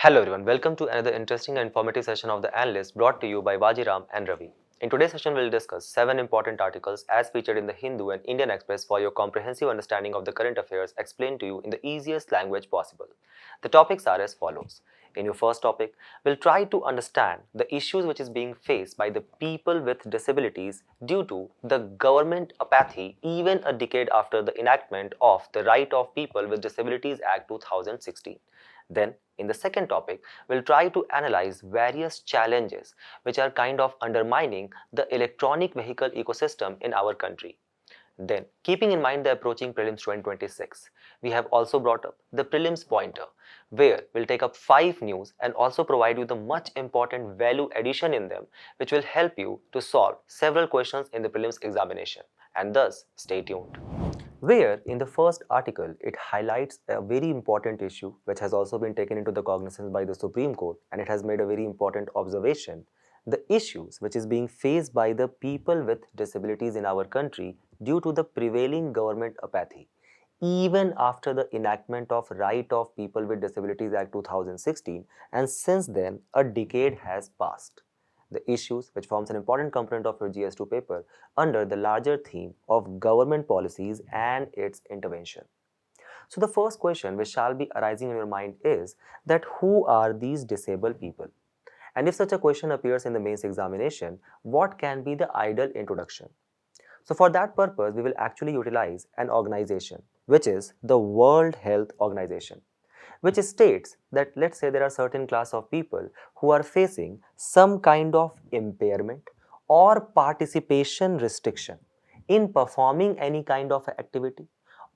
Hello everyone, welcome to another interesting and informative session of the Analyst brought to you by Vajiram and Ravi. In today's session, we'll discuss 7 important articles as featured in the Hindu and Indian Express for your comprehensive understanding of the current affairs explained to you in the easiest language possible. The topics are as follows. In your first topic, we'll try to understand the issues which is being faced by the people with disabilities due to the government apathy even a decade after the enactment of the Right of People with Disabilities Act 2016. Then, in the second topic, we'll try to analyze various challenges which are kind of undermining the electronic vehicle ecosystem in our country. Then, keeping in mind the approaching prelims 2026, we have also brought up the prelims pointer, where we'll take up 5 news and also provide you the much important value addition in them, which will help you to solve several questions in the prelims examination. And thus, stay tuned. Where in the first article it highlights a very important issue which has also been taken into the cognizance by the Supreme Court, and it has made a very important observation. The issues which is being faced by the people with disabilities in our country due to the prevailing government apathy even after the enactment of Right of People with Disabilities Act 2016, and since then a decade has passed. The issues which forms an important component of your GS2 paper under the larger theme of government policies and its intervention. So the first question which shall be arising in your mind is that who are these disabled people? And if such a question appears in the mains examination, what can be the ideal introduction? So for that purpose, we will actually utilize an organization, which is the World Health Organization, which states that let's say there are certain class of people who are facing some kind of impairment or participation restriction in performing any kind of activity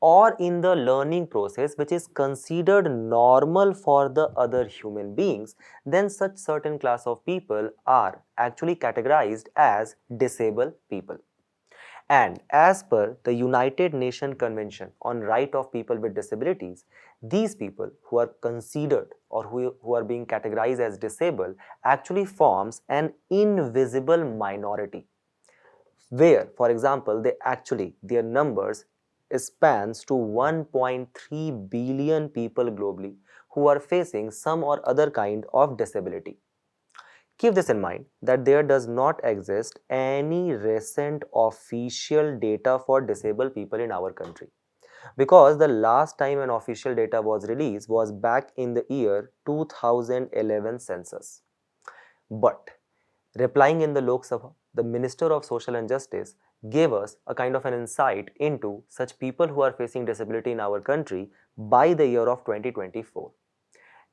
or in the learning process which is considered normal for the other human beings, then such certain class of people are actually categorized as disabled people. And as per the United Nations Convention on Right of People with Disabilities, these people who are considered or who are being categorized as disabled actually forms an invisible minority, where, for example, their numbers spans to 1.3 billion people globally who are facing some or other kind of disability. Keep this in mind that there does not exist any recent official data for disabled people in our country, because the last time an official data was released was back in the year 2011 census. But replying in the Lok Sabha, the Minister of Social and Justice gave us a kind of an insight into such people who are facing disability in our country by the year of 2024.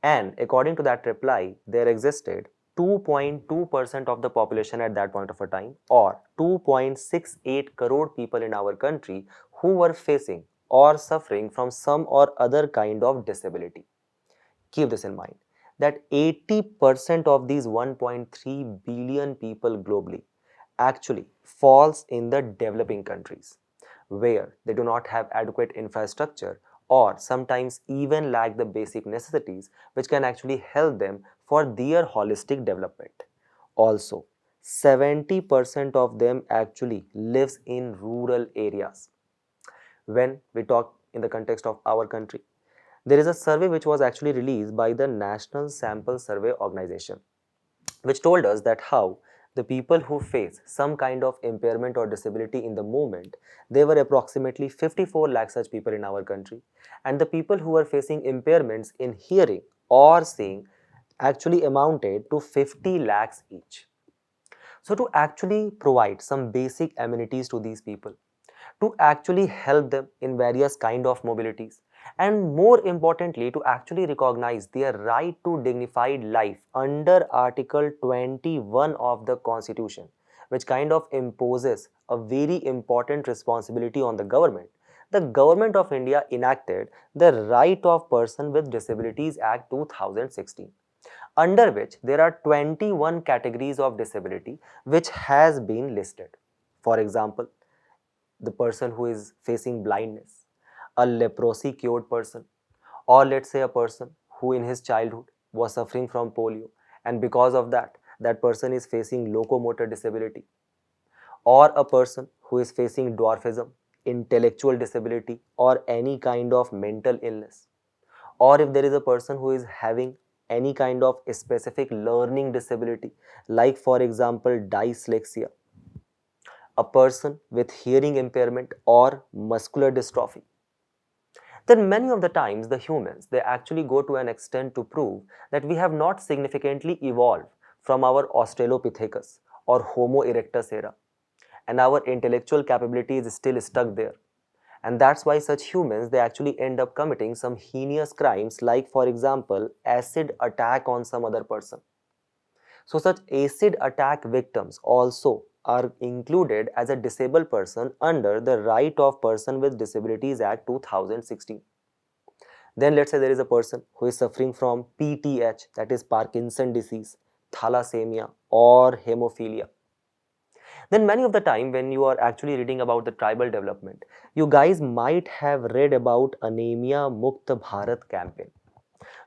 And according to that reply, there existed 2.2% of the population at that point of a time, or 2.68 crore people in our country who were facing or suffering from some or other kind of disability. Keep this in mind that 80% of these 1.3 billion people globally actually falls in the developing countries, where they do not have adequate infrastructure or sometimes even lack the basic necessities which can actually help them for their holistic development. Also, 70% of them actually lives in rural areas. When we talk in the context of our country, there is a survey which was actually released by the National Sample Survey Organization, which told us that how the people who face some kind of impairment or disability in the movement, there were approximately 54 lakh such people in our country, and the people who were facing impairments in hearing or seeing actually amounted to 50 lakhs each. So to actually provide some basic amenities to these people, to actually help them in various kind of mobilities, and more importantly to actually recognize their right to dignified life under Article 21 of the Constitution, which kind of imposes a very important responsibility on the government. The Government of India enacted the Right of Person with Disabilities Act 2016, under which there are 21 categories of disability which has been listed. For example, the person who is facing blindness, a leprosy cured person, or let's say a person who in his childhood was suffering from polio, and because of that, that person is facing locomotor disability, or a person who is facing dwarfism, intellectual disability, or any kind of mental illness, or if there is a person who is having any kind of specific learning disability, like for example dyslexia, a person with hearing impairment or muscular dystrophy, then many of the times the humans, they actually go to an extent to prove that we have not significantly evolved from our Australopithecus or Homo erectus era, and our intellectual capability is still stuck there. And that's why such humans, they actually end up committing some heinous crimes, like for example acid attack on some other person. So such acid attack victims also are included as a disabled person under the Right of Person with Disabilities Act 2016. Then let's say there is a person who is suffering from PTH, that is Parkinson disease, thalassemia or hemophilia. Then many of the time when you are actually reading about the tribal development, you guys might have read about Anemia Mukt Bharat campaign,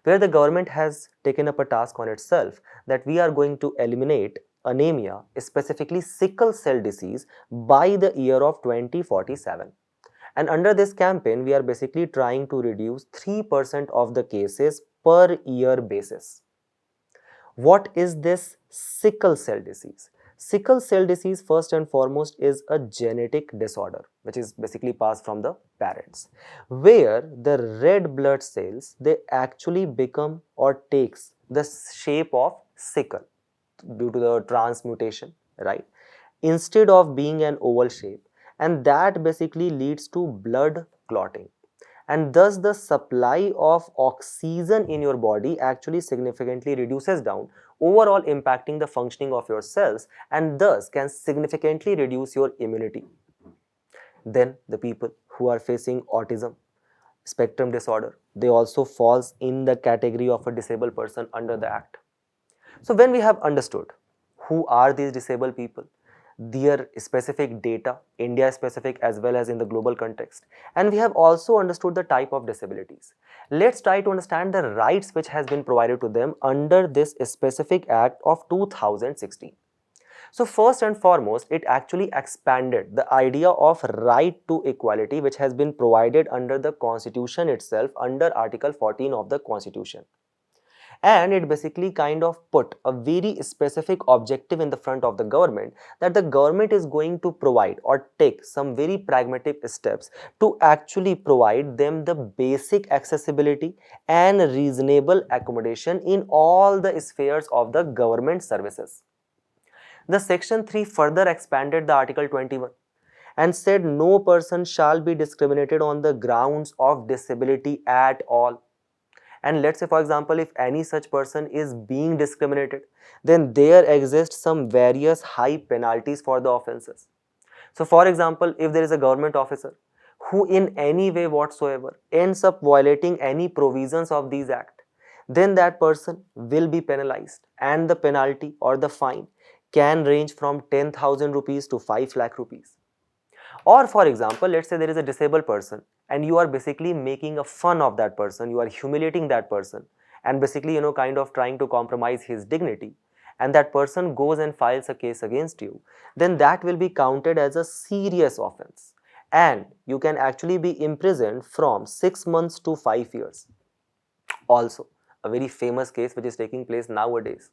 where the government has taken up a task on itself that we are going to eliminate anemia, specifically sickle cell disease, by the year of 2047. And under this campaign, we are basically trying to reduce 3% of the cases per year basis. What is this sickle cell disease? Sickle cell disease, first and foremost, is a genetic disorder which is basically passed from the parents, where the red blood cells, they actually become or takes the shape of sickle due to the transmutation, right? Instead of being an oval shape, and that basically leads to blood clotting, and thus the supply of oxygen in your body actually significantly reduces down, overall impacting the functioning of your cells, and thus can significantly reduce your immunity. Then the people who are facing autism spectrum disorder, they also falls in the category of a disabled person under the act. So when we have understood who are these disabled people, their specific data, India specific as well as in the global context, and we have also understood the type of disabilities, let's try to understand the rights which has been provided to them under this specific act of 2016. So first and foremost, it actually expanded the idea of right to equality which has been provided under the Constitution itself, under Article 14 of the Constitution. And it basically kind of put a very specific objective in the front of the government, that the government is going to provide or take some very pragmatic steps to actually provide them the basic accessibility and reasonable accommodation in all the spheres of the government services. The section 3 further expanded the article 21 and said no person shall be discriminated on the grounds of disability at all. And let's say for example, if any such person is being discriminated, then there exist some various high penalties for the offenses. So for example, if there is a government officer who in any way whatsoever ends up violating any provisions of these act, then that person will be penalized, and the penalty or the fine can range from 10,000 rupees to 5 lakh rupees. Or for example, let's say there is a disabled person and you are basically making a fun of that person, you are humiliating that person, and basically kind of trying to compromise his dignity, and that person goes and files a case against you, then that will be counted as a serious offense, and you can actually be imprisoned from 6 months to 5 years. Also, a very famous case which is taking place nowadays,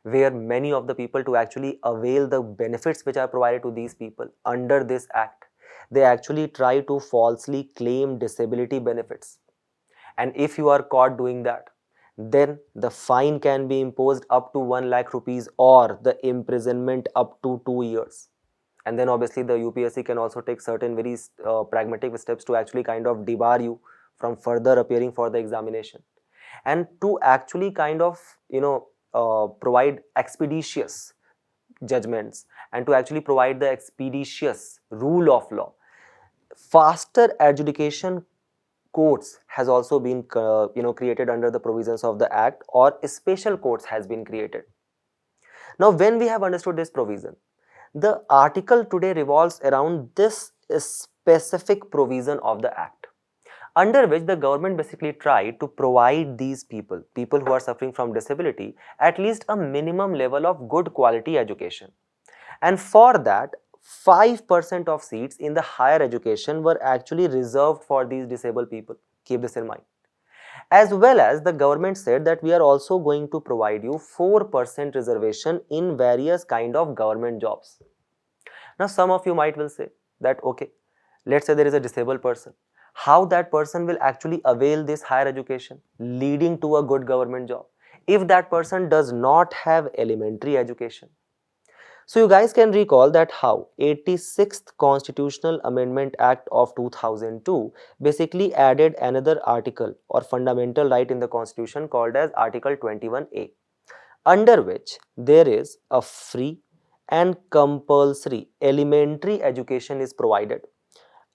where many of the people, to actually avail the benefits which are provided to these people under this act, they actually try to falsely claim disability benefits. And if you are caught doing that, then the fine can be imposed up to 1 lakh rupees or the imprisonment up to 2 years. And then obviously the UPSC can also take certain very pragmatic steps to actually kind of debar you from further appearing for the examination, and to actually kind of provide expeditious judgments, and to actually provide the expeditious rule of law. Faster adjudication courts has also been created under the provisions of the act, or special courts has been created. Now when we have understood this provision, the article today revolves around this specific provision of the act, under which the government basically tried to provide these people who are suffering from disability, at least a minimum level of good quality education. And for that, 5% of seats in the higher education were actually reserved for these disabled people. Keep this in mind. As well as the government said that we are also going to provide you 4% reservation in various kind of government jobs. Now some of you might will say that okay, let's say there is a disabled person, how that person will actually avail this higher education leading to a good government job if that person does not have elementary education. So you guys can recall that how 86th Constitutional Amendment Act of 2002 basically added another article or fundamental right in the constitution called as Article 21A, under which there is a free and compulsory elementary education is provided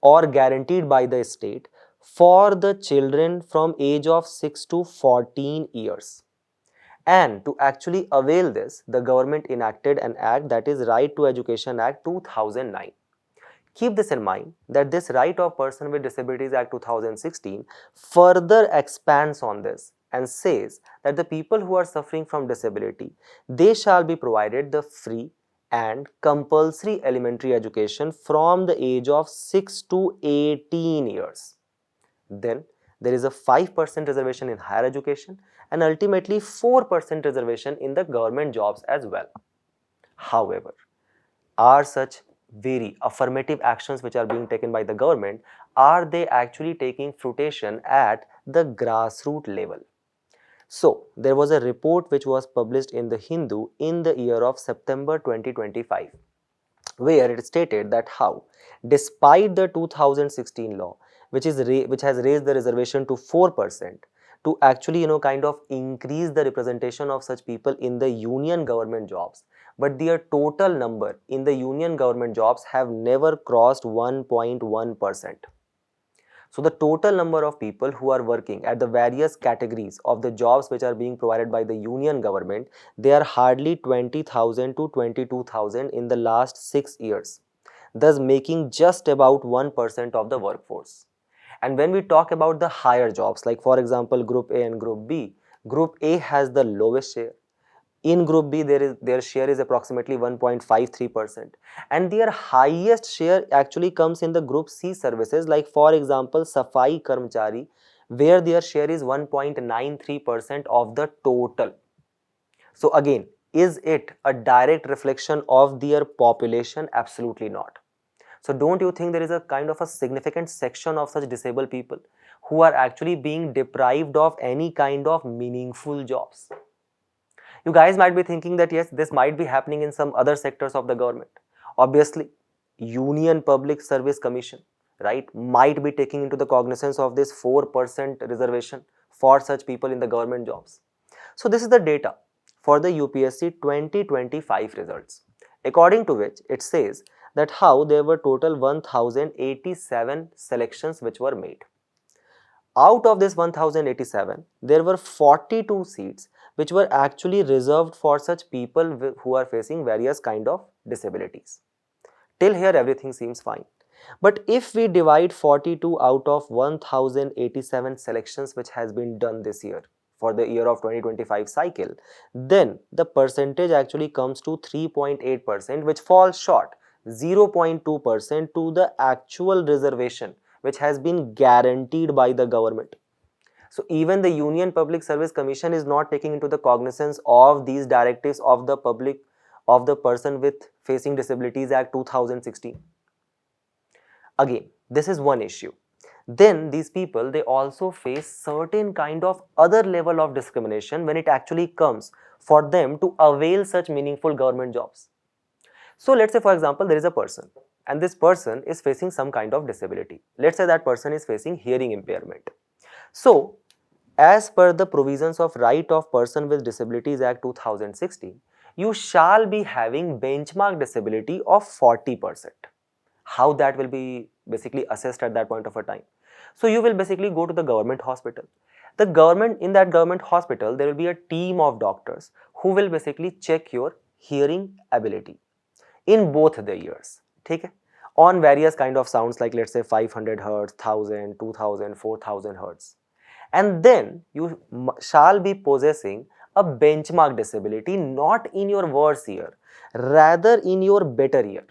or guaranteed by the state for the children from age of 6 to 14 years. And to actually avail this, the government enacted an act, that is Right to Education Act 2009. Keep this in mind that this Right of Person with Disabilities Act 2016 further expands on this and says that the people who are suffering from disability, they shall be provided the free and compulsory elementary education from the age of 6 to 18 years. Then there is a 5% reservation in higher education and ultimately 4% reservation in the government jobs as well. However, are such very affirmative actions which are being taken by the government, are they actually taking fruition at the grassroots level? So there was a report which was published in the Hindu in the year of September 2025, where it stated that how, despite the 2016 law which has raised the reservation to 4%, to actually kind of increase the representation of such people in the union government jobs, but their total number in the union government jobs have never crossed 1.1%. So the total number of people who are working at the various categories of the jobs which are being provided by the union government, they are hardly 20,000 to 22,000 in the last 6 years, thus making just about 1% of the workforce. And when we talk about the higher jobs, like for example Group A and Group B, Group A has the lowest share. In Group B, their share is approximately 1.53%, and their highest share actually comes in the Group C services, like for example Safai Karmachari, where their share is 1.93% of the total. So again, is it a direct reflection of their population? Absolutely not. So don't you think there is a kind of a significant section of such disabled people who are actually being deprived of any kind of meaningful jobs? You guys might be thinking that yes, this might be happening in some other sectors of the government. Obviously, Union Public Service Commission, right, might be taking into the cognizance of this 4% reservation for such people in the government jobs. So this is the data for the UPSC 2025 results, according to which it says that how there were total 1087 selections which were made. Out of this 1087, there were 42 seats which were actually reserved for such people who are facing various kind of disabilities. Till here everything seems fine. But if we divide 42 out of 1087 selections which has been done this year for the year of 2025 cycle, then the percentage actually comes to 3.8%, which falls short 0.2% to the actual reservation which has been guaranteed by the government. So even the Union Public Service Commission is not taking into the cognizance of these directives of the public, of the Person with Facing Disabilities Act 2016. Again, this is one issue. Then these people, they also face certain kind of other level of discrimination when it actually comes for them to avail such meaningful government jobs. So let's say for example there is a person and this person is facing some kind of disability. Let's say that person is facing hearing impairment. So as per the provisions of Right of Person with Disabilities Act 2016, you shall be having benchmark disability of 40%. How that will be basically assessed at that point of a time? So you will basically go to the government hospital. In that government hospital, there will be a team of doctors who will basically check your hearing ability in both the ears, okay, on various kind of sounds, like let's say 500 hertz, 1000, 2000, 4000 hertz. And then you shall be possessing a benchmark disability, not in your worse ear, rather in your better ear.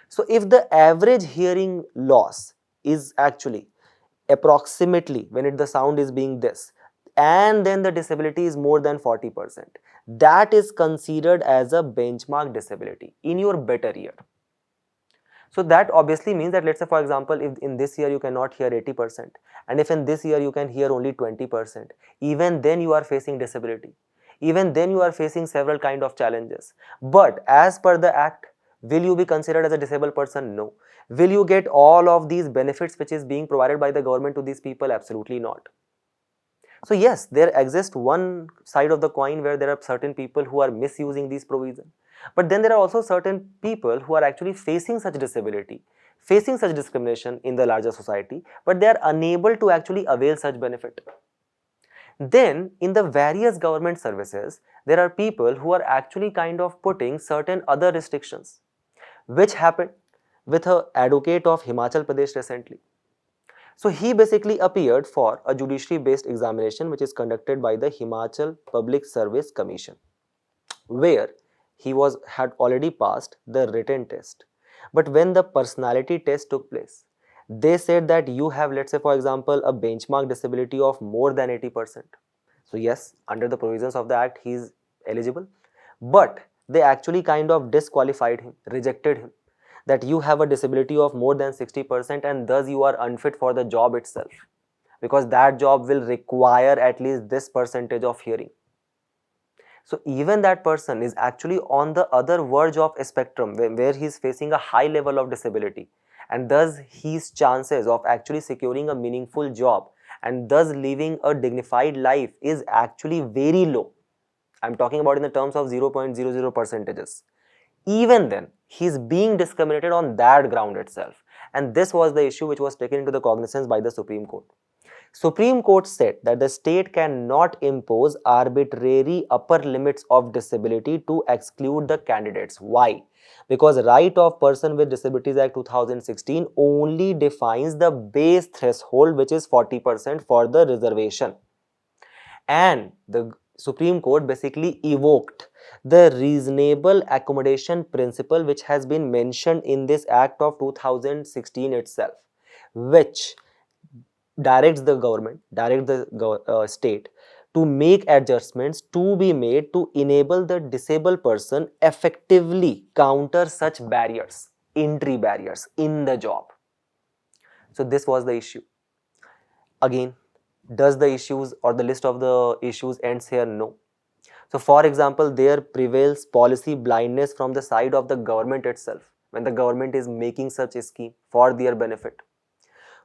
So if the average hearing loss is actually approximately, when the sound is being this, and then the disability is more than 40%. That is considered as a benchmark disability in your better year. So that obviously means that, let's say for example, if in this year you cannot hear 80%, and if in this year you can hear only 20%, even then you are facing disability. Even then you are facing several kind of challenges. But as per the act, will you be considered as a disabled person? No. Will you get all of these benefits which is being provided by the government to these people? Absolutely not. So yes, there exists one side of the coin where there are certain people who are misusing these provisions. But then there are also certain people who are actually facing such disability, facing such discrimination in the larger society, but they are unable to actually avail such benefit. Then in the various government services, there are people who are actually kind of putting certain other restrictions, which happened with an advocate of Himachal Pradesh recently. So he basically appeared for a judiciary based examination which is conducted by the Himachal Public Service Commission, where he had already passed the written test. But when the personality test took place, they said that you have, let's say for example, a benchmark disability of more than 80%. So yes, under the provisions of the act he is eligible, but they actually kind of disqualified him, rejected him, that you have a disability of more than 60% and thus you are unfit for the job itself, because that job will require at least this percentage of hearing. So even that person is actually on the other verge of a spectrum where he is facing a high level of disability, and thus his chances of actually securing a meaningful job and thus living a dignified life is actually very low. I am talking about in the terms of 0.00 percentages. Even then, he is being discriminated on that ground itself. And this was the issue which was taken into the cognizance by the Supreme Court. Supreme Court said that the state cannot impose arbitrary upper limits of disability to exclude the candidates. Why? Because Right of Person with Disabilities Act 2016 only defines the base threshold, which is 40% for the reservation. And the Supreme Court basically evoked the reasonable accommodation principle which has been mentioned in this Act of 2016 itself, which directs the state to make adjustments to be made to enable the disabled person effectively counter such barriers, entry barriers in the job. So this was the issue. Again, does the issues or the list of the issues ends here? No. So for example, there prevails policy blindness from the side of the government itself when the government is making such a scheme for their benefit.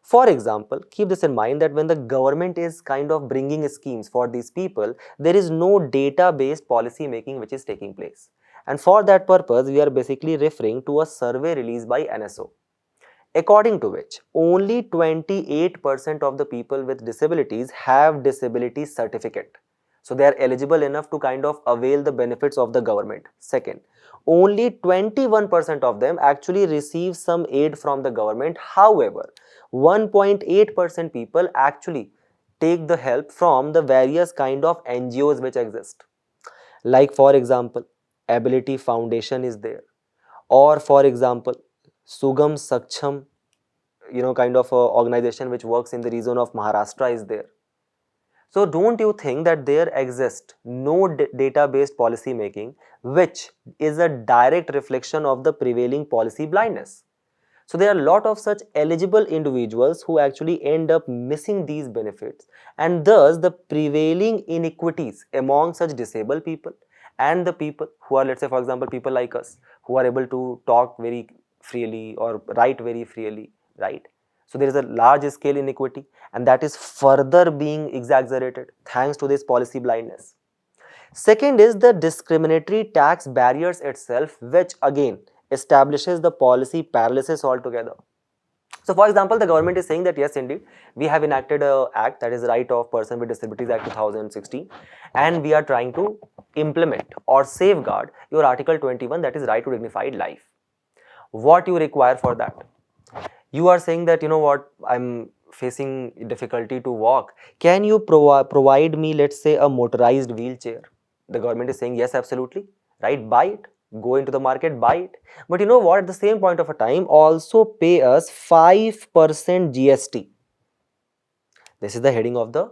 For example, keep this in mind that when the government is kind of bringing schemes for these people, there is no data-based policy making which is taking place. And for that purpose, we are basically referring to a survey released by NSO, according to which only 28% of the people with disabilities have disability certificate. So they are eligible enough to kind of avail the benefits of the government. Second, only 21% of them actually receive some aid from the government. However, 1.8% people actually take the help from the various kind of NGOs which exist. Like for example, Ability Foundation is there, or for example, Sugam Saksham, kind of a organization which works in the region of Maharashtra is there. So don't you think that there exists no data-based policy making which is a direct reflection of the prevailing policy blindness? So there are a lot of such eligible individuals who actually end up missing these benefits, and thus the prevailing inequities among such disabled people and the people who are, let's say for example, people like us who are able to talk very freely or write very freely, right? So there is a large scale inequity, and that is further being exaggerated thanks to this policy blindness. Second is the discriminatory tax barriers itself, which again establishes the policy paralysis altogether. So for example, the government is saying that yes indeed, we have enacted an act, that is Right of Person with Disabilities Act 2016, and we are trying to implement or safeguard your Article 21, that is right to dignified life. What you require for that? You are saying that, I'm facing difficulty to walk. Can you provide me, let's say, a motorized wheelchair? The government is saying yes, absolutely, right? Buy it. Go into the market, buy it. But you know what? At the same point of a time, also pay us 5% GST. This is the heading of the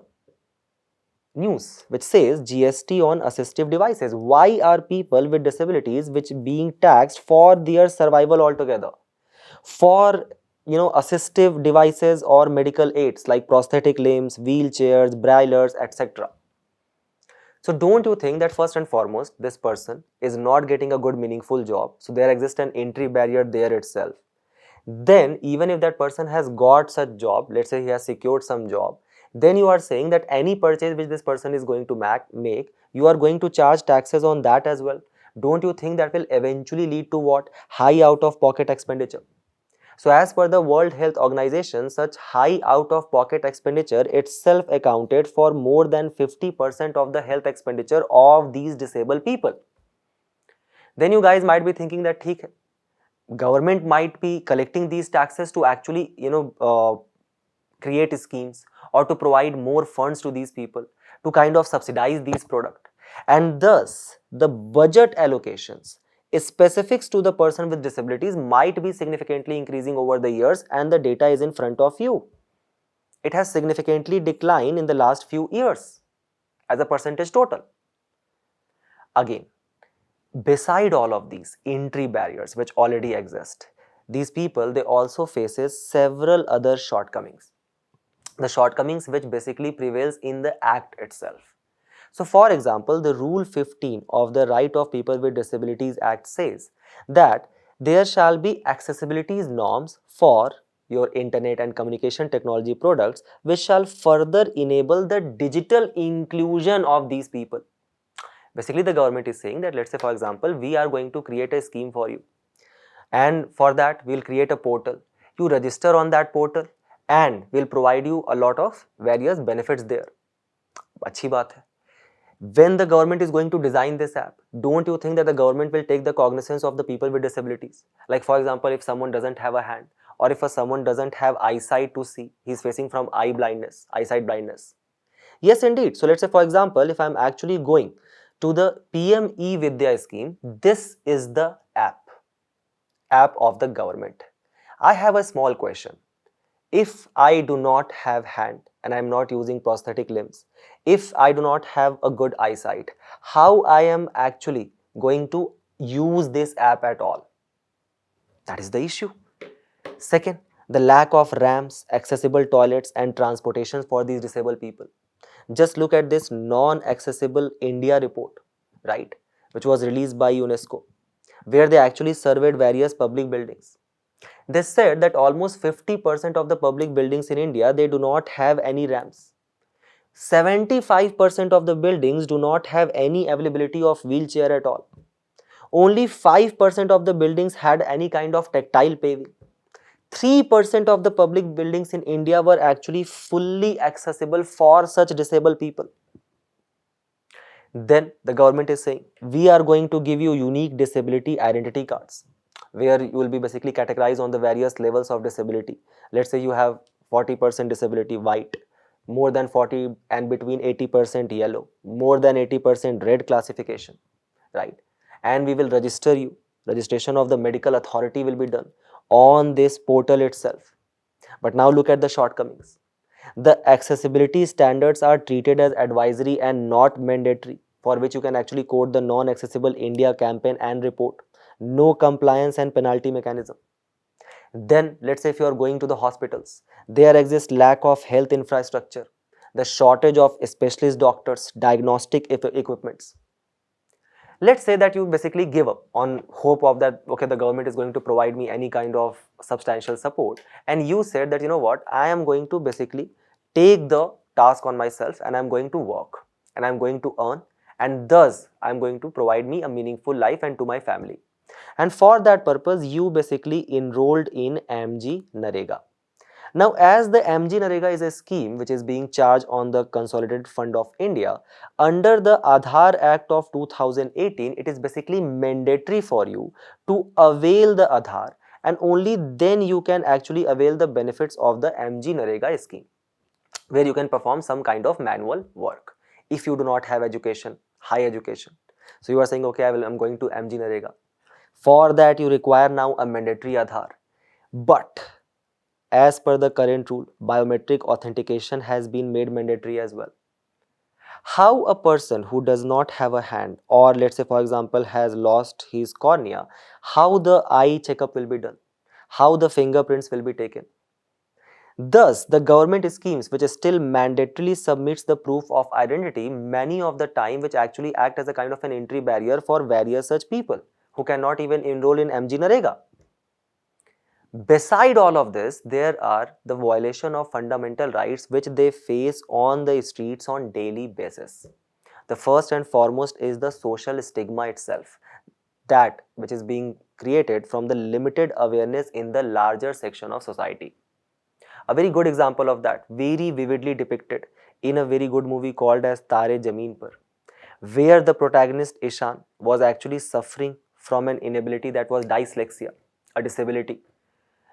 news which says GST on assistive devices. Why are people with disabilities which being taxed for their survival altogether? For assistive devices or medical aids like prosthetic limbs, wheelchairs, braillers, etc. So don't you think that first and foremost this person is not getting a good meaningful job, so there exists an entry barrier there itself. Then even if that person has got such job, let's say he has secured some job, then you are saying that any purchase which this person is going to make, you are going to charge taxes on that as well. Don't you think that will eventually lead to what? High out of pocket expenditure. So as per the World Health Organization, such high out-of-pocket expenditure itself accounted for more than 50% of the health expenditure of these disabled people. Then you guys might be thinking that theek hai, government might be collecting these taxes to actually create schemes or to provide more funds to these people to kind of subsidize these products, and thus the budget allocations specifics to the person with disabilities might be significantly increasing over the years, and the data is in front of you. It has significantly declined in the last few years as a percentage total. Again, beside all of these entry barriers which already exist, these people, they also faces several other shortcomings. The shortcomings which basically prevails in the act itself. So for example, the Rule 15 of the Right of People with Disabilities Act says that there shall be accessibility norms for your internet and communication technology products which shall further enable the digital inclusion of these people. Basically, the government is saying that, let's say for example, we are going to create a scheme for you, and for that we'll create a portal. You register on that portal and we'll provide you a lot of various benefits there. Achhi baat hai. When the government is going to design this app, don't you think that the government will take the cognizance of the people with disabilities? Like for example, if someone doesn't have a hand, or if someone doesn't have eyesight to see, he's facing from eyesight blindness. Yes, indeed. So let's say for example, if I'm actually going to the PM E-Vidya scheme, this is the app of the government. I have a small question. If I do not have hand and I am not using prosthetic limbs, if I do not have a good eyesight, how I am actually going to use this app at all? That is the issue. Second, the lack of ramps, accessible toilets and transportation for these disabled people. Just look at this non-accessible India report, right, which was released by UNESCO, where they actually surveyed various public buildings. They said that almost 50% of the public buildings in India, they do not have any ramps. 75% of the buildings do not have any availability of wheelchair at all. Only 5% of the buildings had any kind of tactile paving. 3% of the public buildings in India were actually fully accessible for such disabled people. Then the government is saying, we are going to give you unique disability identity cards, where you will be basically categorized on the various levels of disability. Let's say you have 40% disability white, more than 40 and between 80% yellow, more than 80% red classification, right? And we will register you. Registration of the medical authority will be done on this portal itself. But now look at the shortcomings. The accessibility standards are treated as advisory and not mandatory, for which you can actually quote the Non-Accessible India campaign and report. No compliance and penalty mechanism. Then let's say if you are going to the hospitals, there exists lack of health infrastructure, the shortage of specialist doctors, diagnostic equipments. Let's say that you basically give up on hope of that, okay, the government is going to provide me any kind of substantial support, and you said that, you know what, I am going to basically take the task on myself and I'm going to work and I'm going to earn, and thus I'm going to provide me a meaningful life and to my family. And for that purpose, you basically enrolled in MG Narega. Now, as the MG Narega is a scheme which is being charged on the Consolidated Fund of India, under the Aadhaar Act of 2018, it is basically mandatory for you to avail the Aadhaar, and only then you can actually avail the benefits of the MG Narega scheme, where you can perform some kind of manual work if you do not have education, high education. So you are saying, okay, I'm going to MG Narega. For that, you require now a mandatory Aadhaar. But as per the current rule, biometric authentication has been made mandatory as well. How a person who does not have a hand, or let's say for example has lost his cornea, how the eye checkup will be done, how the fingerprints will be taken. Thus, the government schemes which still mandatorily submits the proof of identity many of the time, which actually act as a kind of an entry barrier for various such people who cannot even enroll in MG Narega. Beside all of this, there are the violation of fundamental rights which they face on the streets on daily basis. The first and foremost is the social stigma itself, that which is being created from the limited awareness in the larger section of society. A very good example of that, very vividly depicted in a very good movie called as Tare Zameen Par, where the protagonist Ishan was actually suffering from an inability that was dyslexia, a disability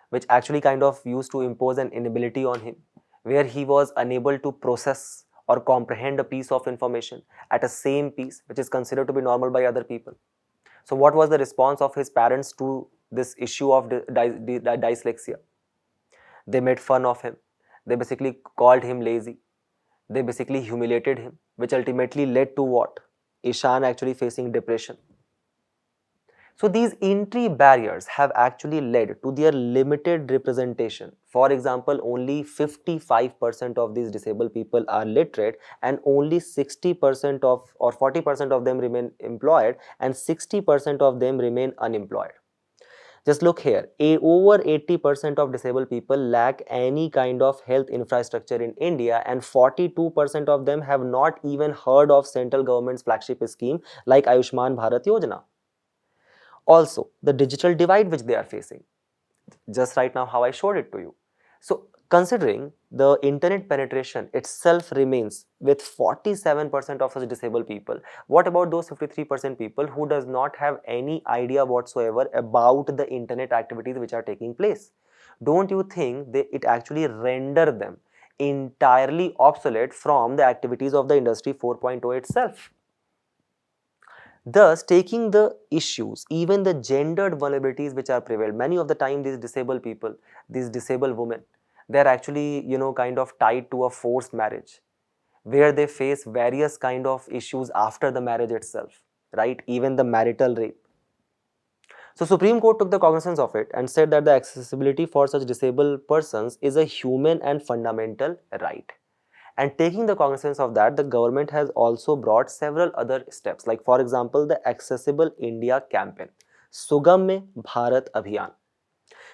which actually kind of used to impose an inability on him, where he was unable to process or comprehend a piece of information at a same piece which is considered to be normal by other people. So what was the response of his parents to this issue of dyslexia? They made fun of him. They basically called him lazy. They basically humiliated him, which ultimately led to what? Ishan actually facing depression. So these entry barriers have actually led to their limited representation. For example, only 55% of these disabled people are literate, and only 60% of or 40% of them remain employed, and 60% of them remain unemployed. Just look here, over 80% of disabled people lack any kind of health infrastructure in India, and 42% of them have not even heard of central government's flagship scheme like Ayushman Bharat Yojana. Also, the digital divide which they are facing, just right now how I showed it to you. So, considering the internet penetration itself remains with 47% of such disabled people, what about those 53% people who does not have any idea whatsoever about the internet activities which are taking place? Don't you think it actually render them entirely obsolete from the activities of the industry 4.0 itself? Thus, taking the issues, even the gendered vulnerabilities which are prevalent, many of the time these disabled people, these disabled women, they are actually, kind of tied to a forced marriage, where they face various kind of issues after the marriage itself, right? Even the marital rape. So, Supreme Court took the cognizance of it and said that the accessibility for such disabled persons is a human and fundamental right. And taking the cognizance of that, the government has also brought several other steps, like for example, the Accessible India campaign, Sugam Mein Bharat Abhiyan,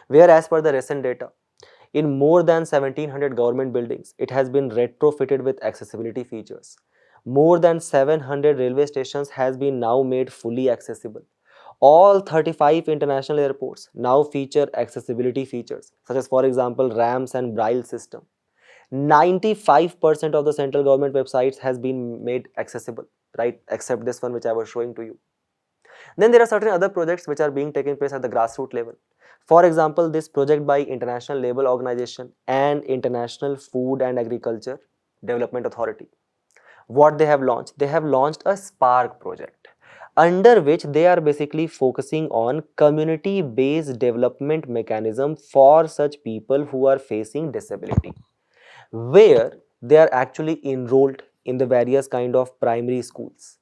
where as per the recent data, in more than 1700 government buildings, it has been retrofitted with accessibility features. More than 700 railway stations has been now made fully accessible. All 35 international airports now feature accessibility features, such as for example, ramps and braille system. 95% of the central government websites has been made accessible, right? Except this one which I was showing to you. Then there are certain other projects which are being taken place at the grassroots level. For example, this project by International Labour Organization and International Food and Agriculture Development Authority. What they have launched? They have launched a Spark project, under which they are basically focusing on community-based development mechanism for such people who are facing disability, where they are actually enrolled in the various kind of primary schools.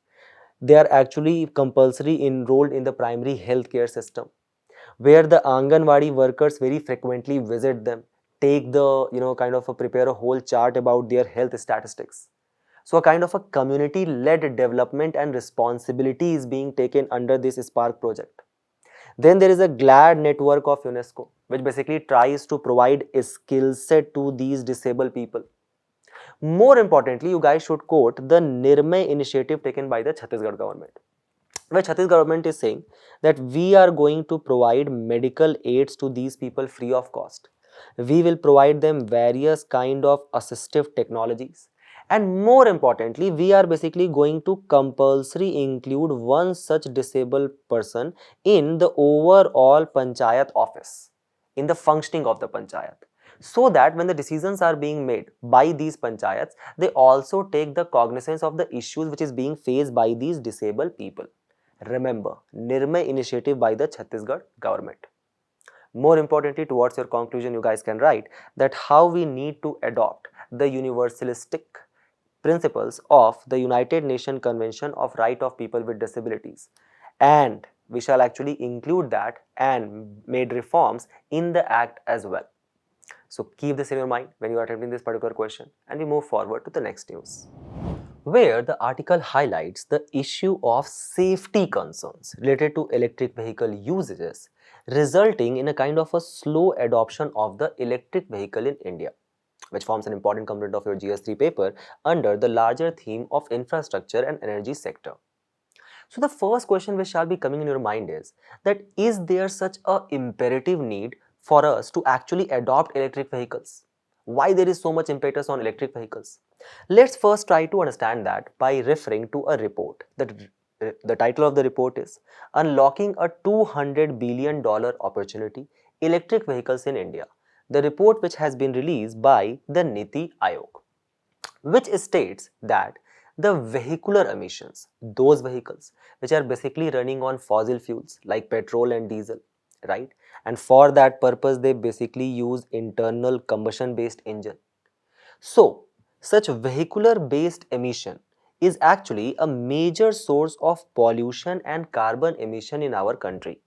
They are actually compulsory enrolled in the primary healthcare system, where the Anganwadi workers very frequently visit them, take the, kind of prepare a whole chart about their health statistics. So a kind of a community-led development and responsibility is being taken under this Spark project. Then there is a GLAD network of UNESCO, which basically tries to provide a skill set to these disabled people. More importantly, you guys should quote the Nirmay initiative taken by the Chhattisgarh government, where Chhattisgarh government is saying that we are going to provide medical aids to these people free of cost. We will provide them various kind of assistive technologies. And more importantly, we are basically going to compulsory include one such disabled person in the overall panchayat office, in the functioning of the panchayat, so that when the decisions are being made by these panchayats, they also take the cognizance of the issues which is being faced by these disabled people. Remember, Nirmay initiative by the Chhattisgarh government. More importantly, towards your conclusion, you guys can write that how we need to adopt the universalistic principles of the United Nations Convention of Right of People with Disabilities, and we shall actually include that and made reforms in the Act as well. So keep this in your mind when you are attempting this particular question, and we move forward to the next news, where the article highlights the issue of safety concerns related to electric vehicle usages, resulting in a kind of a slow adoption of the electric vehicle in India, which forms an important component of your GS3 paper under the larger theme of infrastructure and energy sector. So the first question which shall be coming in your mind is there such a imperative need for us to actually adopt electric vehicles? Why there is so much impetus on electric vehicles? Let's first try to understand that by referring to a report. The title of the report is Unlocking a $200 billion Opportunity, Electric Vehicles in India. The report, which has been released by the Niti Aayog, which states that the vehicular emissions, those vehicles which are basically running on fossil fuels like petrol and diesel, right? And for that purpose, they basically use internal combustion based engine. So, such vehicular based emission is actually a major source of pollution and carbon emission in our country.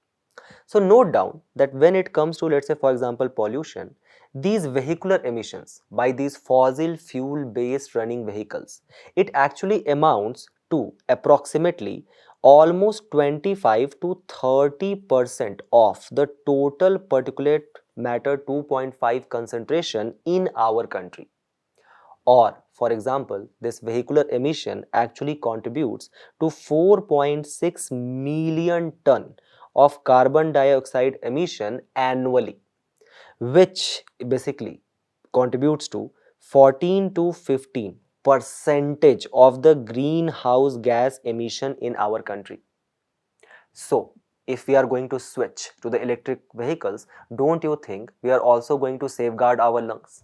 So note down that when it comes to, let's say for example, pollution, these vehicular emissions by these fossil fuel based running vehicles, it actually amounts to approximately almost 25 to 30% of the total particulate matter 2.5 concentration in our country. Or, for example, this vehicular emission actually contributes to 4.6 million ton of carbon dioxide emission annually, which basically contributes to 14 to 15 percentage of the greenhouse gas emission in our country. So, if we are going to switch to the electric vehicles, don't you think we are also going to safeguard our lungs?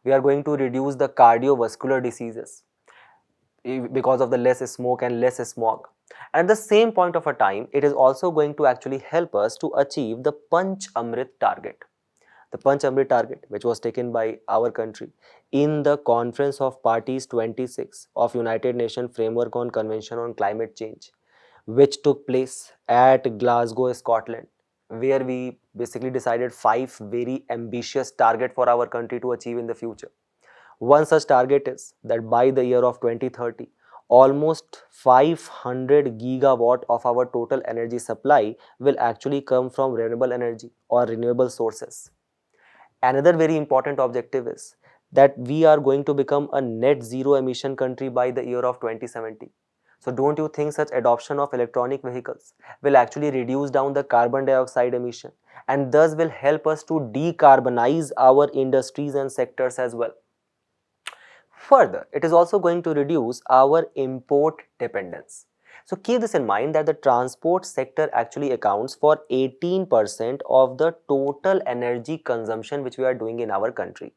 We are going to reduce the cardiovascular diseases because of the less smoke and less smog. At the same point of a time, it is also going to actually help us to achieve the Panch Amrit target. The Panch Amrit target, which was taken by our country in the Conference of Parties 26 of United Nations Framework on Convention on Climate Change, which took place at Glasgow, Scotland, where we basically decided 5 very ambitious targets for our country to achieve in the future. One such target is that by the year of 2030, almost 500 gigawatt of our total energy supply will actually come from renewable energy or renewable sources. Another very important objective is that we are going to become a net zero emission country by the year of 2070. So don't you think such adoption of electronic vehicles will actually reduce down the carbon dioxide emission and thus will help us to decarbonize our industries and sectors as well? Further, it is also going to reduce our import dependence. So keep this in mind that the transport sector actually accounts for 18% of the total energy consumption which we are doing in our country.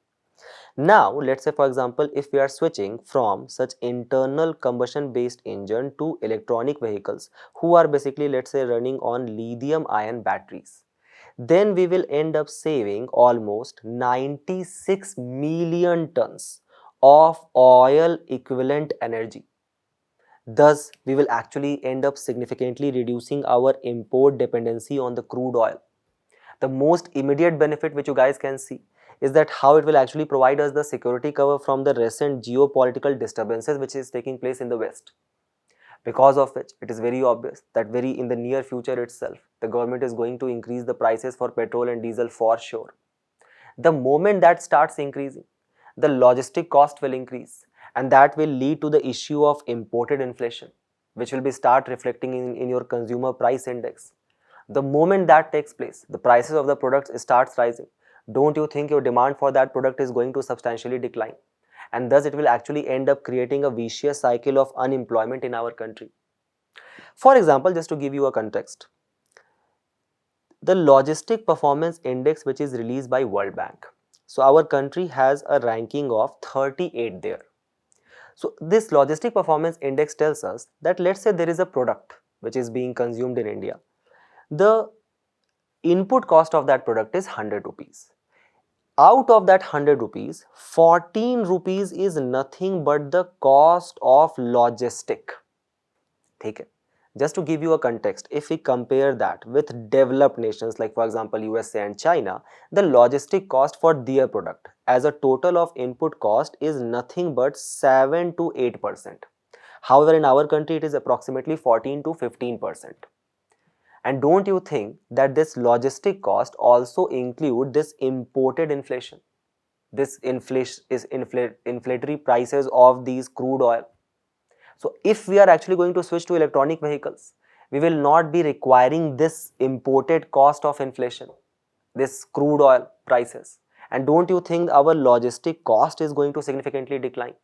Now, let's say for example, if we are switching from such internal combustion based engine to electronic vehicles who are basically, let's say, running on lithium ion batteries, then we will end up saving almost 96 million tons of oil equivalent energy. Thus, we will actually end up significantly reducing our import dependency on the crude oil. The most immediate benefit which you guys can see is that how it will actually provide us the security cover from the recent geopolitical disturbances which is taking place in the West. Because of which, it is very obvious that in the near future itself, the government is going to increase the prices for petrol and diesel for sure. The moment that starts increasing, the logistic cost will increase, and that will lead to the issue of imported inflation, which will be start reflecting in your consumer price index. The moment that takes place, the prices of the products starts rising. Don't you think your demand for that product is going to substantially decline? And thus it will actually end up creating a vicious cycle of unemployment in our country. For example, just to give you a context, the Logistic Performance Index, which is released by World Bank. So our country has a ranking of 38 there. So this Logistic Performance Index tells us that let's say there is a product which is being consumed in India. The input cost of that product is 100 rupees. Out of that 100 rupees, 14 rupees is nothing but the cost of logistic. Okay. Just to give you a context, if we compare that with developed nations like for example USA and China, the logistic cost for their product as a total of input cost is nothing but 7 to 8%. However, in our country it is approximately 14 to 15%. And don't you think that this logistic cost also include this imported inflation? This inflation is inflationary prices of these crude oil. So if we are actually going to switch to electronic vehicles, we will not be requiring this imported cost of inflation, this crude oil prices. And don't you think our logistic cost is going to significantly decline?